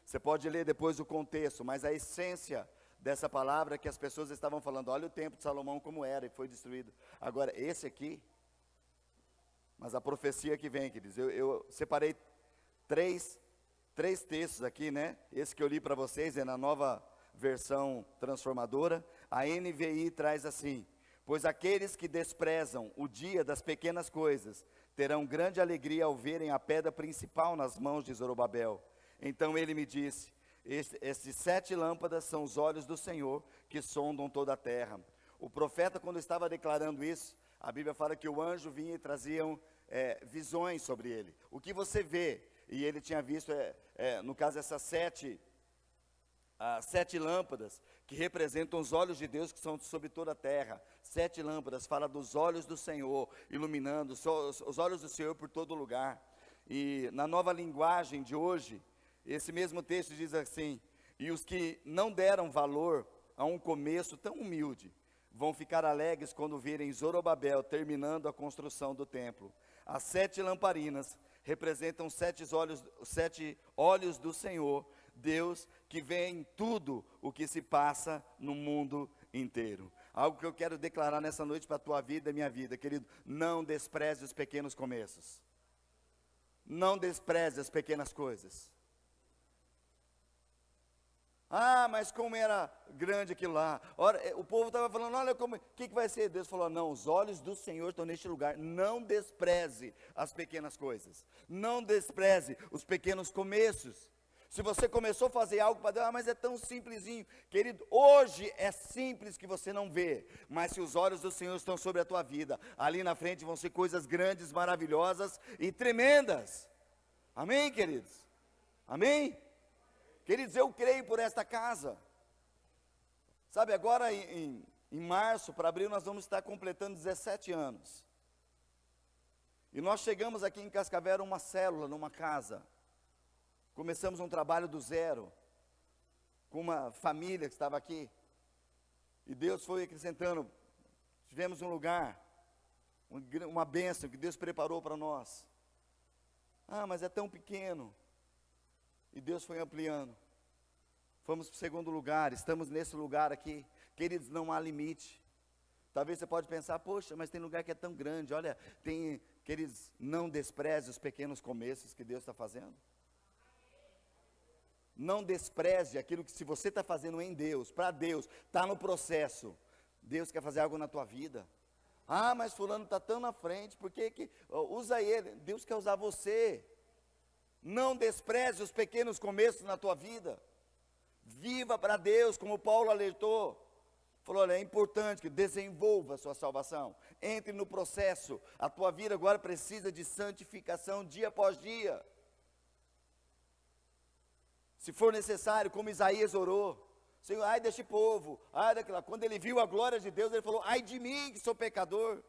Você pode ler depois o contexto, mas a essência dessa palavra é que as pessoas estavam falando, olha o templo de Salomão como era e foi destruído. Agora, esse aqui, mas a profecia que vem, queridos, eu separei três textos aqui, né? Esse que eu li para vocês é na nova versão transformadora. A NVI traz assim, pois aqueles que desprezam o dia das pequenas coisas, terão grande alegria ao verem a pedra principal nas mãos de Zorobabel. Então ele me disse, esses 7 lâmpadas são os olhos do Senhor, que sondam toda a terra. O profeta, quando estava declarando isso, a Bíblia fala que o anjo vinha e traziam visões sobre ele. O que você vê, e ele tinha visto, no caso, essas 7 lâmpadas, que representam os olhos de Deus que são sobre toda a terra. 7 lâmpadas, fala dos olhos do Senhor, iluminando, os olhos do Senhor por todo lugar. E na nova linguagem de hoje, esse mesmo texto diz assim, e os que não deram valor a um começo tão humilde, vão ficar alegres quando virem Zorobabel terminando a construção do templo. As 7 lamparinas representam 7 olhos do Senhor, Deus que vê em tudo o que se passa no mundo inteiro. Algo que eu quero declarar nessa noite para a tua vida e minha vida, querido, não despreze os pequenos começos. Não despreze as pequenas coisas. Ah, mas como era grande aquilo lá. Ora, o povo estava falando, olha, o que vai ser? Deus falou, não, os olhos do Senhor estão neste lugar. Não despreze as pequenas coisas. Não despreze os pequenos começos. Se você começou a fazer algo para Deus, mas é tão simplesinho. Querido, hoje é simples que você não vê. Mas se os olhos do Senhor estão sobre a tua vida, ali na frente vão ser coisas grandes, maravilhosas e tremendas. Amém, queridos? Amém? Queridos, eu creio por esta casa. Sabe, agora em março, para abril, nós vamos estar completando 17 anos. E nós chegamos aqui em Cascavel, uma célula, numa casa. Começamos um trabalho do zero, com uma família que estava aqui. E Deus foi acrescentando. Tivemos um lugar, uma bênção que Deus preparou para nós. Ah, mas é tão pequeno. E Deus foi ampliando. Fomos para o segundo lugar, estamos nesse lugar aqui. Queridos, não há limite. Talvez você pode pensar, poxa, mas tem lugar que é tão grande. Olha, queridos, não despreze os pequenos começos que Deus está fazendo. Não despreze aquilo que se você está fazendo em Deus, para Deus, está no processo. Deus quer fazer algo na tua vida. Ah, mas fulano está tão na frente, por que usa ele? Deus quer usar você. Não despreze os pequenos começos na tua vida. Viva para Deus, como Paulo alertou. Falou, olha, é importante que desenvolva a sua salvação. Entre no processo. A tua vida agora precisa de santificação dia após dia. Se for necessário, como Isaías orou. Senhor, ai deste povo, ai daquela. Quando ele viu a glória de Deus, ele falou, ai de mim que sou pecador.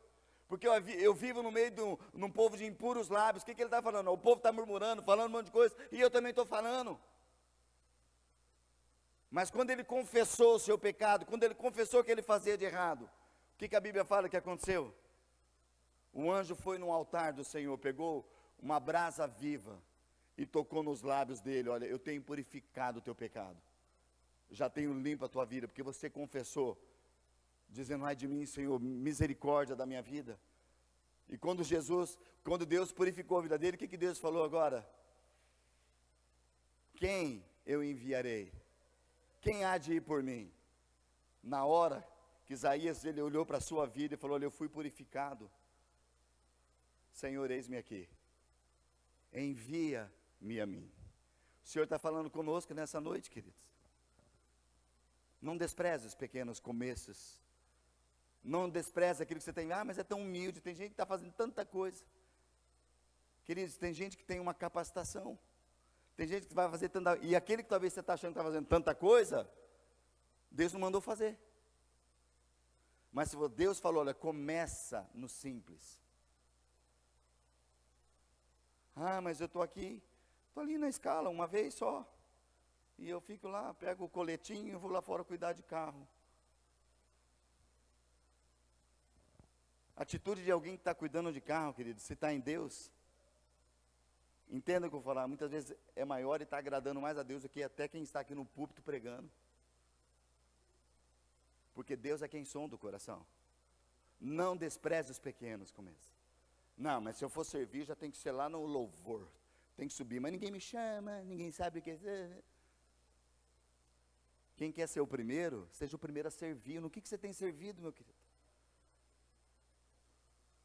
Porque eu vivo no meio de um povo de impuros lábios. O que ele está falando? O povo está murmurando, falando um monte de coisa, e eu também estou falando. Mas quando ele confessou o seu pecado, quando ele confessou o que ele fazia de errado, o que a Bíblia fala que aconteceu? Um anjo foi no altar do Senhor, pegou uma brasa viva e tocou nos lábios dele. Olha, eu tenho purificado o teu pecado. Já tenho limpo a tua vida, porque você confessou. Dizendo, ai de mim, Senhor, misericórdia da minha vida. E quando Deus purificou a vida dele, o que Deus falou agora? Quem eu enviarei? Quem há de ir por mim? Na hora que Isaías, ele olhou para a sua vida e falou, olha, eu fui purificado. Senhor, eis-me aqui. Envia-me a mim. O Senhor está falando conosco nessa noite, queridos. Não despreze os pequenos começos. Não despreze aquilo que você tem. Ah, mas é tão humilde. Tem gente que está fazendo tanta coisa. Queridos, tem gente que tem uma capacitação. Tem gente que vai fazer tanta. E aquele que talvez você está achando que está fazendo tanta coisa, Deus não mandou fazer. Mas se Deus falou, olha, começa no simples. Ah, mas eu estou aqui, estou ali na escala, uma vez só. E eu fico lá, pego o coletinho e vou lá fora cuidar de carro. Atitude de alguém que está cuidando de carro, querido, se está em Deus, entenda o que eu vou falar, muitas vezes é maior e está agradando mais a Deus do que até quem está aqui no púlpito pregando. Porque Deus é quem sonda o coração. Não despreze os pequenos começos. Não, mas se eu for servir, já tem que ser lá no louvor. Tem que subir, mas ninguém me chama, ninguém sabe o que é. Quem quer ser o primeiro, seja o primeiro a servir. No que você tem servido, meu querido?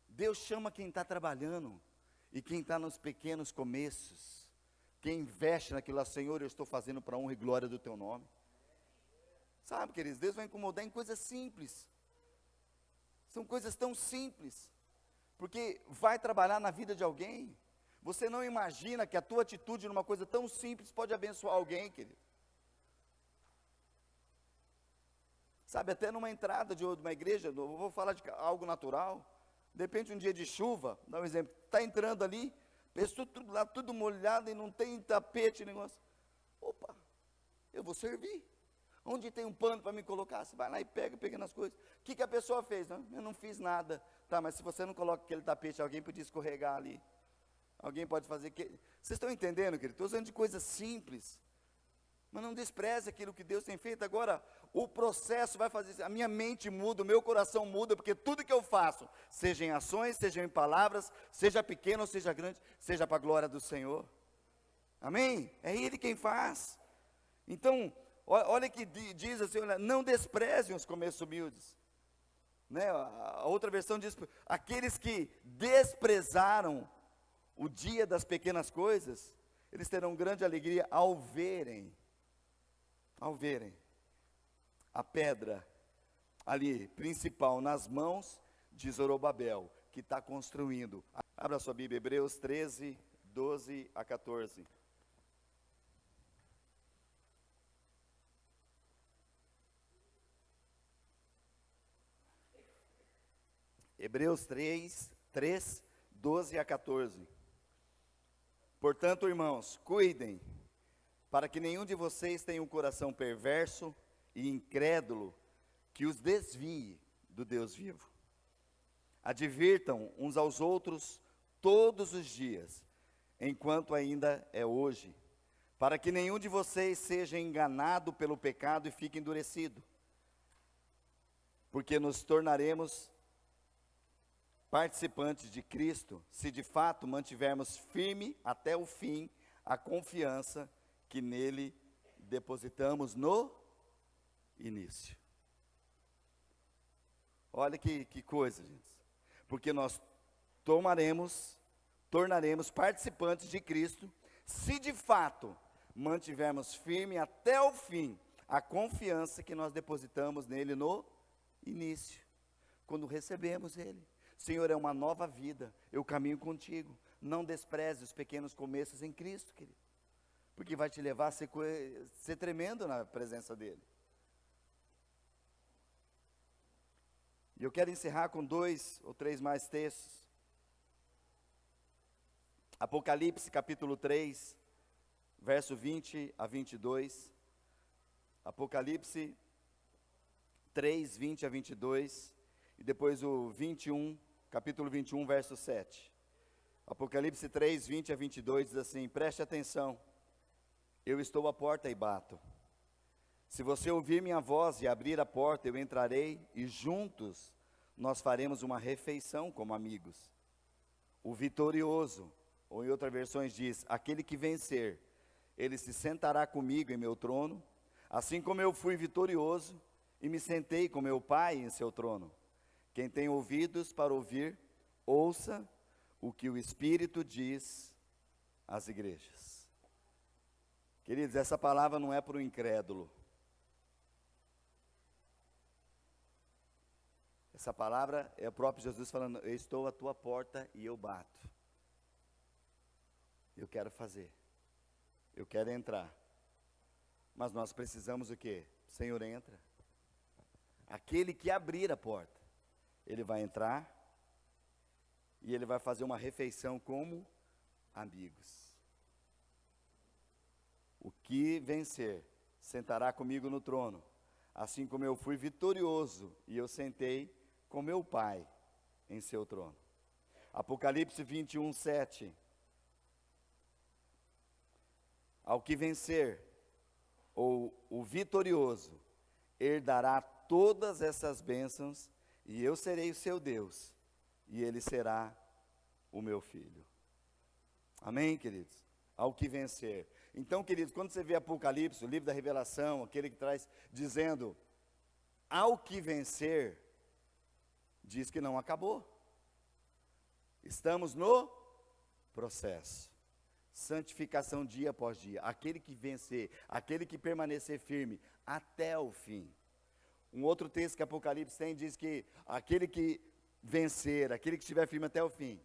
Deus chama quem está trabalhando e quem está nos pequenos começos, quem investe naquilo lá, Senhor, eu estou fazendo para a honra e glória do teu nome. Sabe, queridos, Deus vai incomodar em coisas simples. São coisas tão simples, porque vai trabalhar na vida de alguém. Você não imagina que a tua atitude numa coisa tão simples pode abençoar alguém, querido. Sabe, até numa entrada de uma igreja, eu vou falar de algo natural. De repente, um dia de chuva, dá um exemplo, está entrando ali, pessoa tudo lá, tudo molhado e não tem tapete, negócio. Opa, eu vou servir. Onde tem um pano para me colocar? Você vai lá e pega nas coisas. O que a pessoa fez? Não, eu não fiz nada. Tá, mas se você não coloca aquele tapete, alguém podia escorregar ali. Alguém pode fazer. Vocês estão entendendo, querido? Estou usando de coisas simples. Mas não despreze aquilo que Deus tem feito. Agora, o processo vai fazer, a minha mente muda, o meu coração muda, porque tudo que eu faço, seja em ações, seja em palavras, seja pequeno ou seja grande, seja para a glória do Senhor. Amém? É Ele quem faz. Então, Olha que diz assim, olha, não desprezem os começos humildes. Né? A outra versão diz, aqueles que desprezaram o dia das pequenas coisas, eles terão grande alegria ao verem a pedra ali, principal, nas mãos de Zorobabel, que está construindo. Abra sua Bíblia, Hebreus 13, 12 a 14. Hebreus 3, 12 a 14. Portanto, irmãos, cuidem, para que nenhum de vocês tenha um coração perverso e incrédulo, que os desvie do Deus vivo. Advirtam uns aos outros todos os dias, enquanto ainda é hoje, para que nenhum de vocês seja enganado pelo pecado e fique endurecido, porque nos tornaremos participantes de Cristo, se de fato mantivermos firme até o fim a confiança que nele depositamos no início. Olha que coisa, gente. Porque nós tornaremos participantes de Cristo, se de fato mantivermos firme até o fim a confiança que nós depositamos nele no início, quando recebemos ele. Senhor, é uma nova vida, eu caminho contigo. Não despreze os pequenos começos em Cristo, querido, porque vai te levar a ser tremendo na presença dele. E eu quero encerrar com 2 ou 3 mais textos. Apocalipse capítulo 3, verso 20 a 22. Apocalipse 3, 20 a 22. E depois o 21, capítulo 21, verso 7. Apocalipse 3, 20 a 22 diz assim: preste atenção, eu estou à porta e bato. Se você ouvir minha voz e abrir a porta, eu entrarei e juntos nós faremos uma refeição como amigos. O vitorioso, ou em outras versões diz, aquele que vencer, ele se sentará comigo em meu trono, assim como eu fui vitorioso e me sentei com meu Pai em seu trono. Quem tem ouvidos para ouvir, ouça o que o Espírito diz às igrejas. Queridos, essa palavra não é para o incrédulo. Essa palavra é o próprio Jesus falando, eu estou à tua porta e eu bato. Eu quero fazer. Eu quero entrar. Mas nós precisamos o quê? Senhor, entra. Aquele que abrir a porta, ele vai entrar e ele vai fazer uma refeição como amigos. O que vencer, sentará comigo no trono, assim como eu fui vitorioso e eu sentei com meu Pai em seu trono. Apocalipse 21, 7. Ao que vencer, ou o vitorioso, herdará todas essas bênçãos, e eu serei o seu Deus, e ele será o meu filho. Amém, queridos? Ao que vencer. Então, queridos, quando você vê Apocalipse, o livro da revelação, aquele que traz, dizendo, ao que vencer, diz que não acabou. Estamos no processo. Santificação dia após dia. Aquele que vencer, aquele que permanecer firme até o fim. Um outro texto que Apocalipse tem, diz que aquele que vencer, aquele que estiver firme até o fim,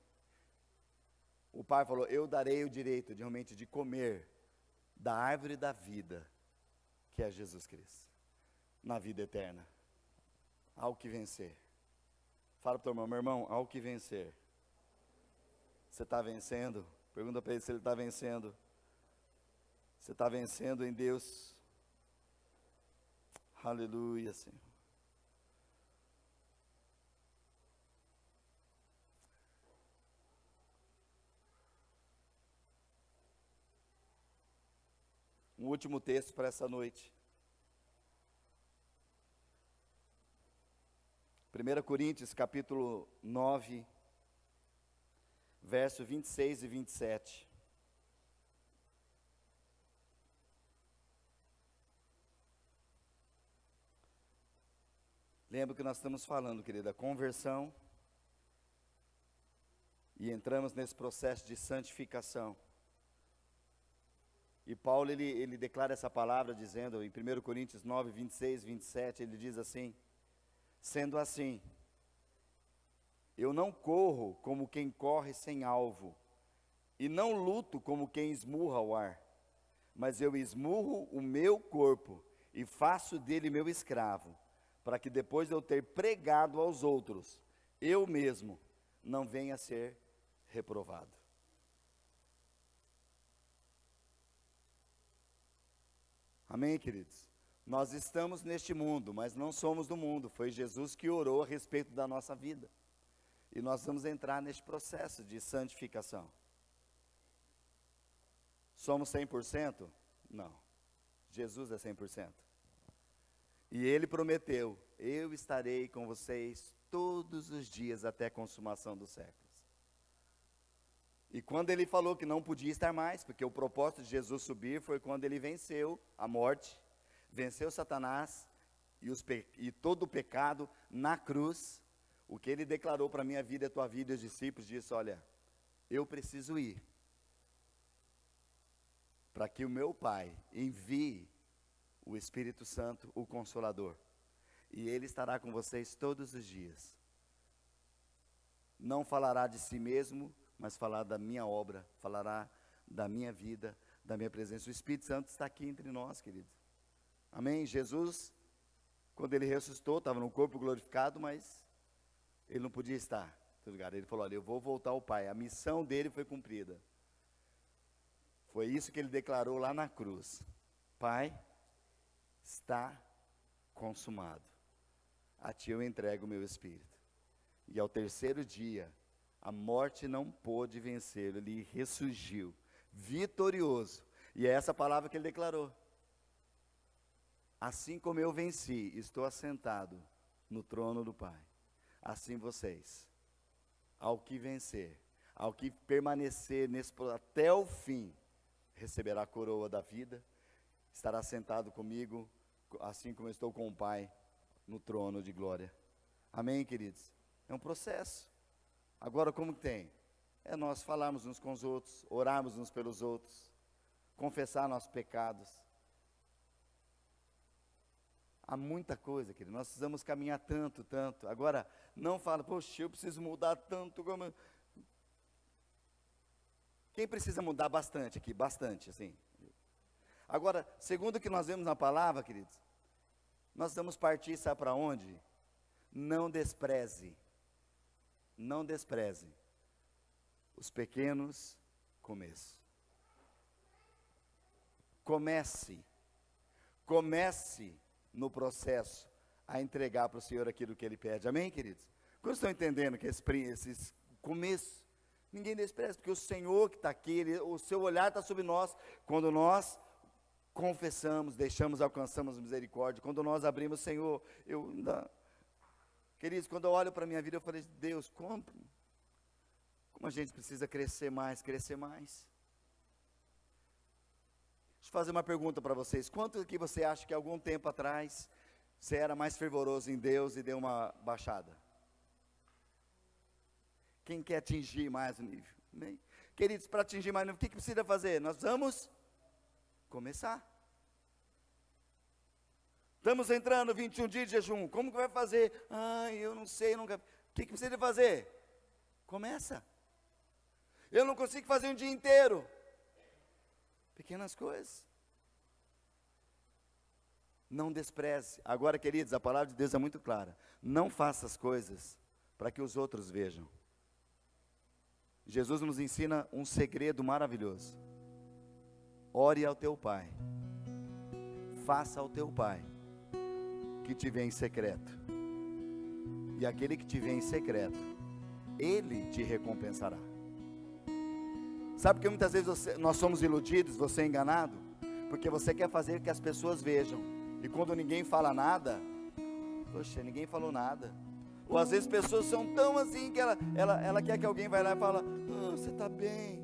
o Pai falou, eu darei o direito de realmente de comer da árvore da vida, que é Jesus Cristo, na vida eterna. Ao que vencer. Fala para o teu irmão, meu irmão, ao que vencer. Você está vencendo? Pergunta para ele se ele está vencendo. Você está vencendo em Deus? Aleluia, Senhor. Um último texto para essa noite. 1 Coríntios capítulo 9, verso 26 e 27. 1 Lembra que nós estamos falando, querida, conversão, e entramos nesse processo de santificação. E Paulo, ele declara essa palavra dizendo, em 1 Coríntios 9, 26, 27, ele diz assim: sendo assim, eu não corro como quem corre sem alvo, e não luto como quem esmurra o ar, mas eu esmurro o meu corpo, e faço dele meu escravo, para que depois de eu ter pregado aos outros, eu mesmo não venha a ser reprovado. Amém, queridos? Nós estamos neste mundo, mas não somos do mundo. Foi Jesus que orou a respeito da nossa vida. E nós vamos entrar neste processo de santificação. Somos 100%? Não. Jesus é 100%. E Ele prometeu: eu estarei com vocês todos os dias até a consumação dos séculos. E quando Ele falou que não podia estar mais, porque o propósito de Jesus subir foi quando Ele venceu a morte, venceu Satanás e todo o pecado na cruz. O que Ele declarou para a minha vida e a tua vida, e os discípulos, disse: olha, eu preciso ir, para que o meu Pai envie o Espírito Santo, o Consolador, e Ele estará com vocês todos os dias. Não falará de si mesmo, mas falará da minha obra, falará da minha vida, da minha presença. O Espírito Santo está aqui entre nós, queridos. Amém? Jesus, quando Ele ressuscitou, estava no corpo glorificado, mas Ele não podia estar em todo lugar. Ele falou: olha, eu vou voltar ao Pai. A missão dele foi cumprida. Foi isso que Ele declarou lá na cruz: Pai, está consumado. A Ti eu entrego o meu Espírito. E ao terceiro dia, a morte não pôde vencê-lo. Ele ressurgiu, vitorioso. E é essa palavra que Ele declarou: assim como eu venci, estou assentado no trono do Pai, assim vocês, ao que vencer, ao que permanecer até o fim, receberá a coroa da vida, estará sentado comigo, assim como eu estou com o Pai, no trono de glória. Amém, queridos? É um processo. Agora, como que tem? É nós falarmos uns com os outros, orarmos uns pelos outros, confessar nossos pecados. Há muita coisa, querido, nós precisamos caminhar tanto. Agora, não fala: poxa, eu preciso mudar tanto como... Quem precisa mudar bastante aqui? Bastante, assim. Agora, segundo o que nós vemos na palavra, queridos, nós vamos partir, sabe para onde? Não despreze os pequenos começos. Comece no processo a entregar para o Senhor aquilo que Ele pede. Amém, queridos? Quando estão entendendo que esses começos, ninguém despreza, porque o Senhor que está aqui, o seu olhar está sobre nós, quando nós confessamos, alcançamos misericórdia, quando nós abrimos: Senhor, queridos, quando eu olho para a minha vida, eu falei: Deus, como a gente precisa crescer mais. Deixa eu fazer uma pergunta para vocês: quanto que você acha que algum tempo atrás você era mais fervoroso em Deus e deu uma baixada? Quem quer atingir mais o nível? Amém? Queridos, para atingir mais o nível, o que precisa fazer? Nós vamos começar. Estamos entrando 21 dias de jejum. Como que vai fazer? Eu não sei, nunca. O que precisa fazer? Começa. Eu não consigo fazer um dia inteiro. Pequenas coisas. Não despreze. Agora, queridos, a palavra de Deus é muito clara: não faça as coisas para que os outros vejam. Jesus nos ensina um segredo maravilhoso: ore ao teu Pai, faça ao teu Pai que te vê em secreto, e aquele que te vê em secreto, Ele te recompensará. Sabe por que muitas vezes nós somos iludidos, você é enganado? Porque você quer fazer que as pessoas vejam, e quando ninguém fala nada, poxa, ninguém falou nada. Ou às vezes pessoas são tão assim que ela quer que alguém vai lá e fala: você está bem,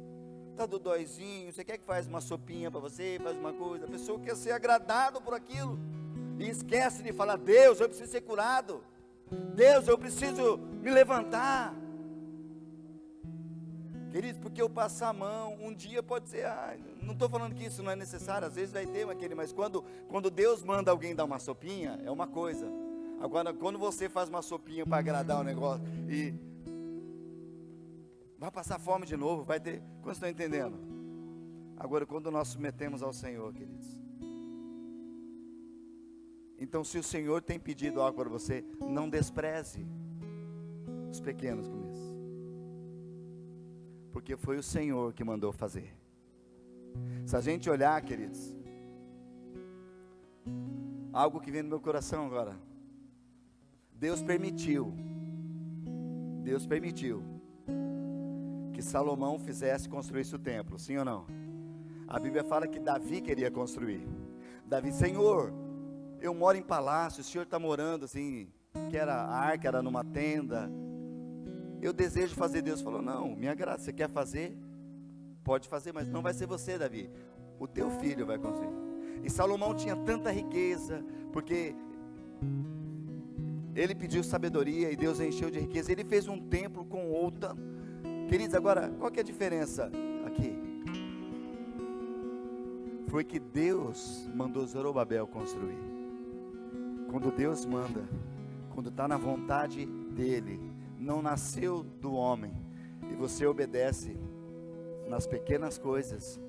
está dodóizinho, você quer que faz uma sopinha para você, faz uma coisa. A pessoa quer ser agradado por aquilo, e esquece de falar: Deus, eu preciso ser curado. Deus, eu preciso me levantar. Queridos, porque eu passar a mão, um dia pode ser, não estou falando que isso não é necessário, às vezes vai ter aquele, mas quando Deus manda alguém dar uma sopinha, é uma coisa. Agora, quando você faz uma sopinha para agradar o negócio, e vai passar fome de novo, vai ter, quando estão entendendo? Agora, quando nós submetemos ao Senhor, queridos, então se o Senhor tem pedido algo para você, não despreze os pequenos começos, porque foi o Senhor que mandou fazer. Se a gente olhar, queridos, algo que vem no meu coração agora, Deus permitiu que Salomão fizesse, construísse o templo, sim ou não? A Bíblia fala que Davi queria construir. Davi, Senhor, eu moro em palácio, o Senhor está morando assim, que era a arca, era numa tenda, eu desejo fazer. Deus falou, não, me agrada, você quer fazer? Pode fazer, mas não vai ser você, Davi, o teu filho vai construir. E Salomão tinha tanta riqueza, porque ele pediu sabedoria e Deus encheu de riqueza. Ele fez um templo com outra. Queridos, agora, qual que é a diferença aqui? Foi que Deus mandou Zorobabel construir. Quando Deus manda, quando está na vontade dEle, não nasceu do homem, e você obedece nas pequenas coisas,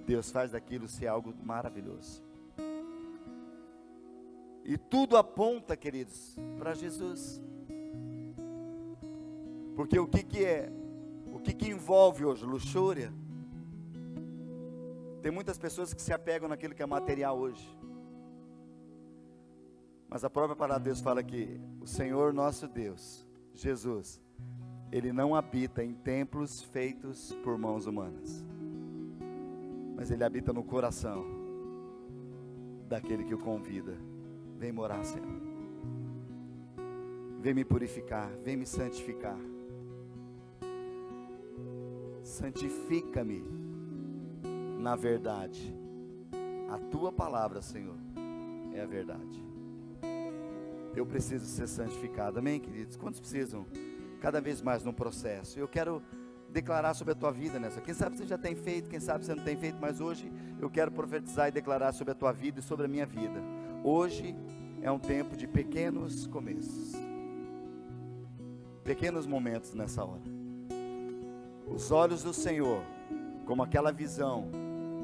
Deus faz daquilo ser algo maravilhoso. E tudo aponta, queridos, para Jesus. Porque o que envolve hoje? Luxúria. Tem muitas pessoas que se apegam naquilo que é material hoje. Mas a própria palavra de Deus fala que o Senhor nosso Deus, Jesus, Ele não habita em templos feitos por mãos humanas, mas Ele habita no coração daquele que o convida. Vem morar, Senhor. Vem me purificar, vem me santificar. Santifica-me na verdade. A tua palavra, Senhor, é a verdade. Eu preciso ser santificado, amém, queridos? Quantos precisam? Cada vez mais no processo. Eu quero declarar sobre a tua vida nessa. Quem sabe você já tem feito, quem sabe você não tem feito, mas hoje eu quero profetizar e declarar sobre a tua vida e sobre a minha vida. Hoje é um tempo de pequenos começos, pequenos momentos nessa hora. Os olhos do Senhor, como aquela visão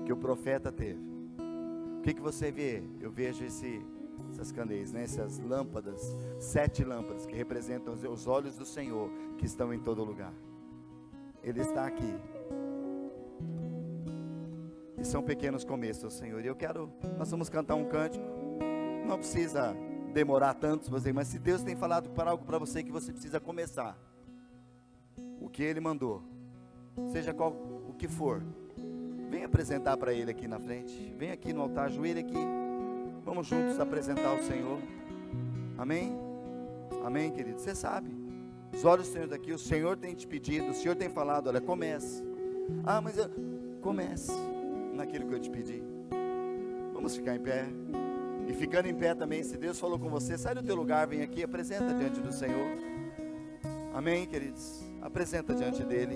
que o profeta teve. O que você vê? Eu vejo essas candeias, né? Essas lâmpadas, 7 lâmpadas que representam os olhos do Senhor, que estão em todo lugar. Ele está aqui. E são pequenos começos, Senhor. E nós vamos cantar um cântico. Não precisa demorar tanto, mas se Deus tem falado para algo para você que você precisa começar, o que Ele mandou, seja o que for, vem apresentar para Ele aqui na frente. Vem aqui no altar, ajoelha aqui. Vamos juntos apresentar ao Senhor. Amém? Amém, querido? Você sabe, os olhos do Senhor daqui, o Senhor tem te pedido, o Senhor tem falado, olha, comece. Mas comece naquilo que eu te pedi. Vamos ficar em pé. E ficando em pé também, se Deus falou com você, sai do teu lugar, vem aqui, apresenta diante do Senhor. Amém, queridos? Apresenta diante dEle.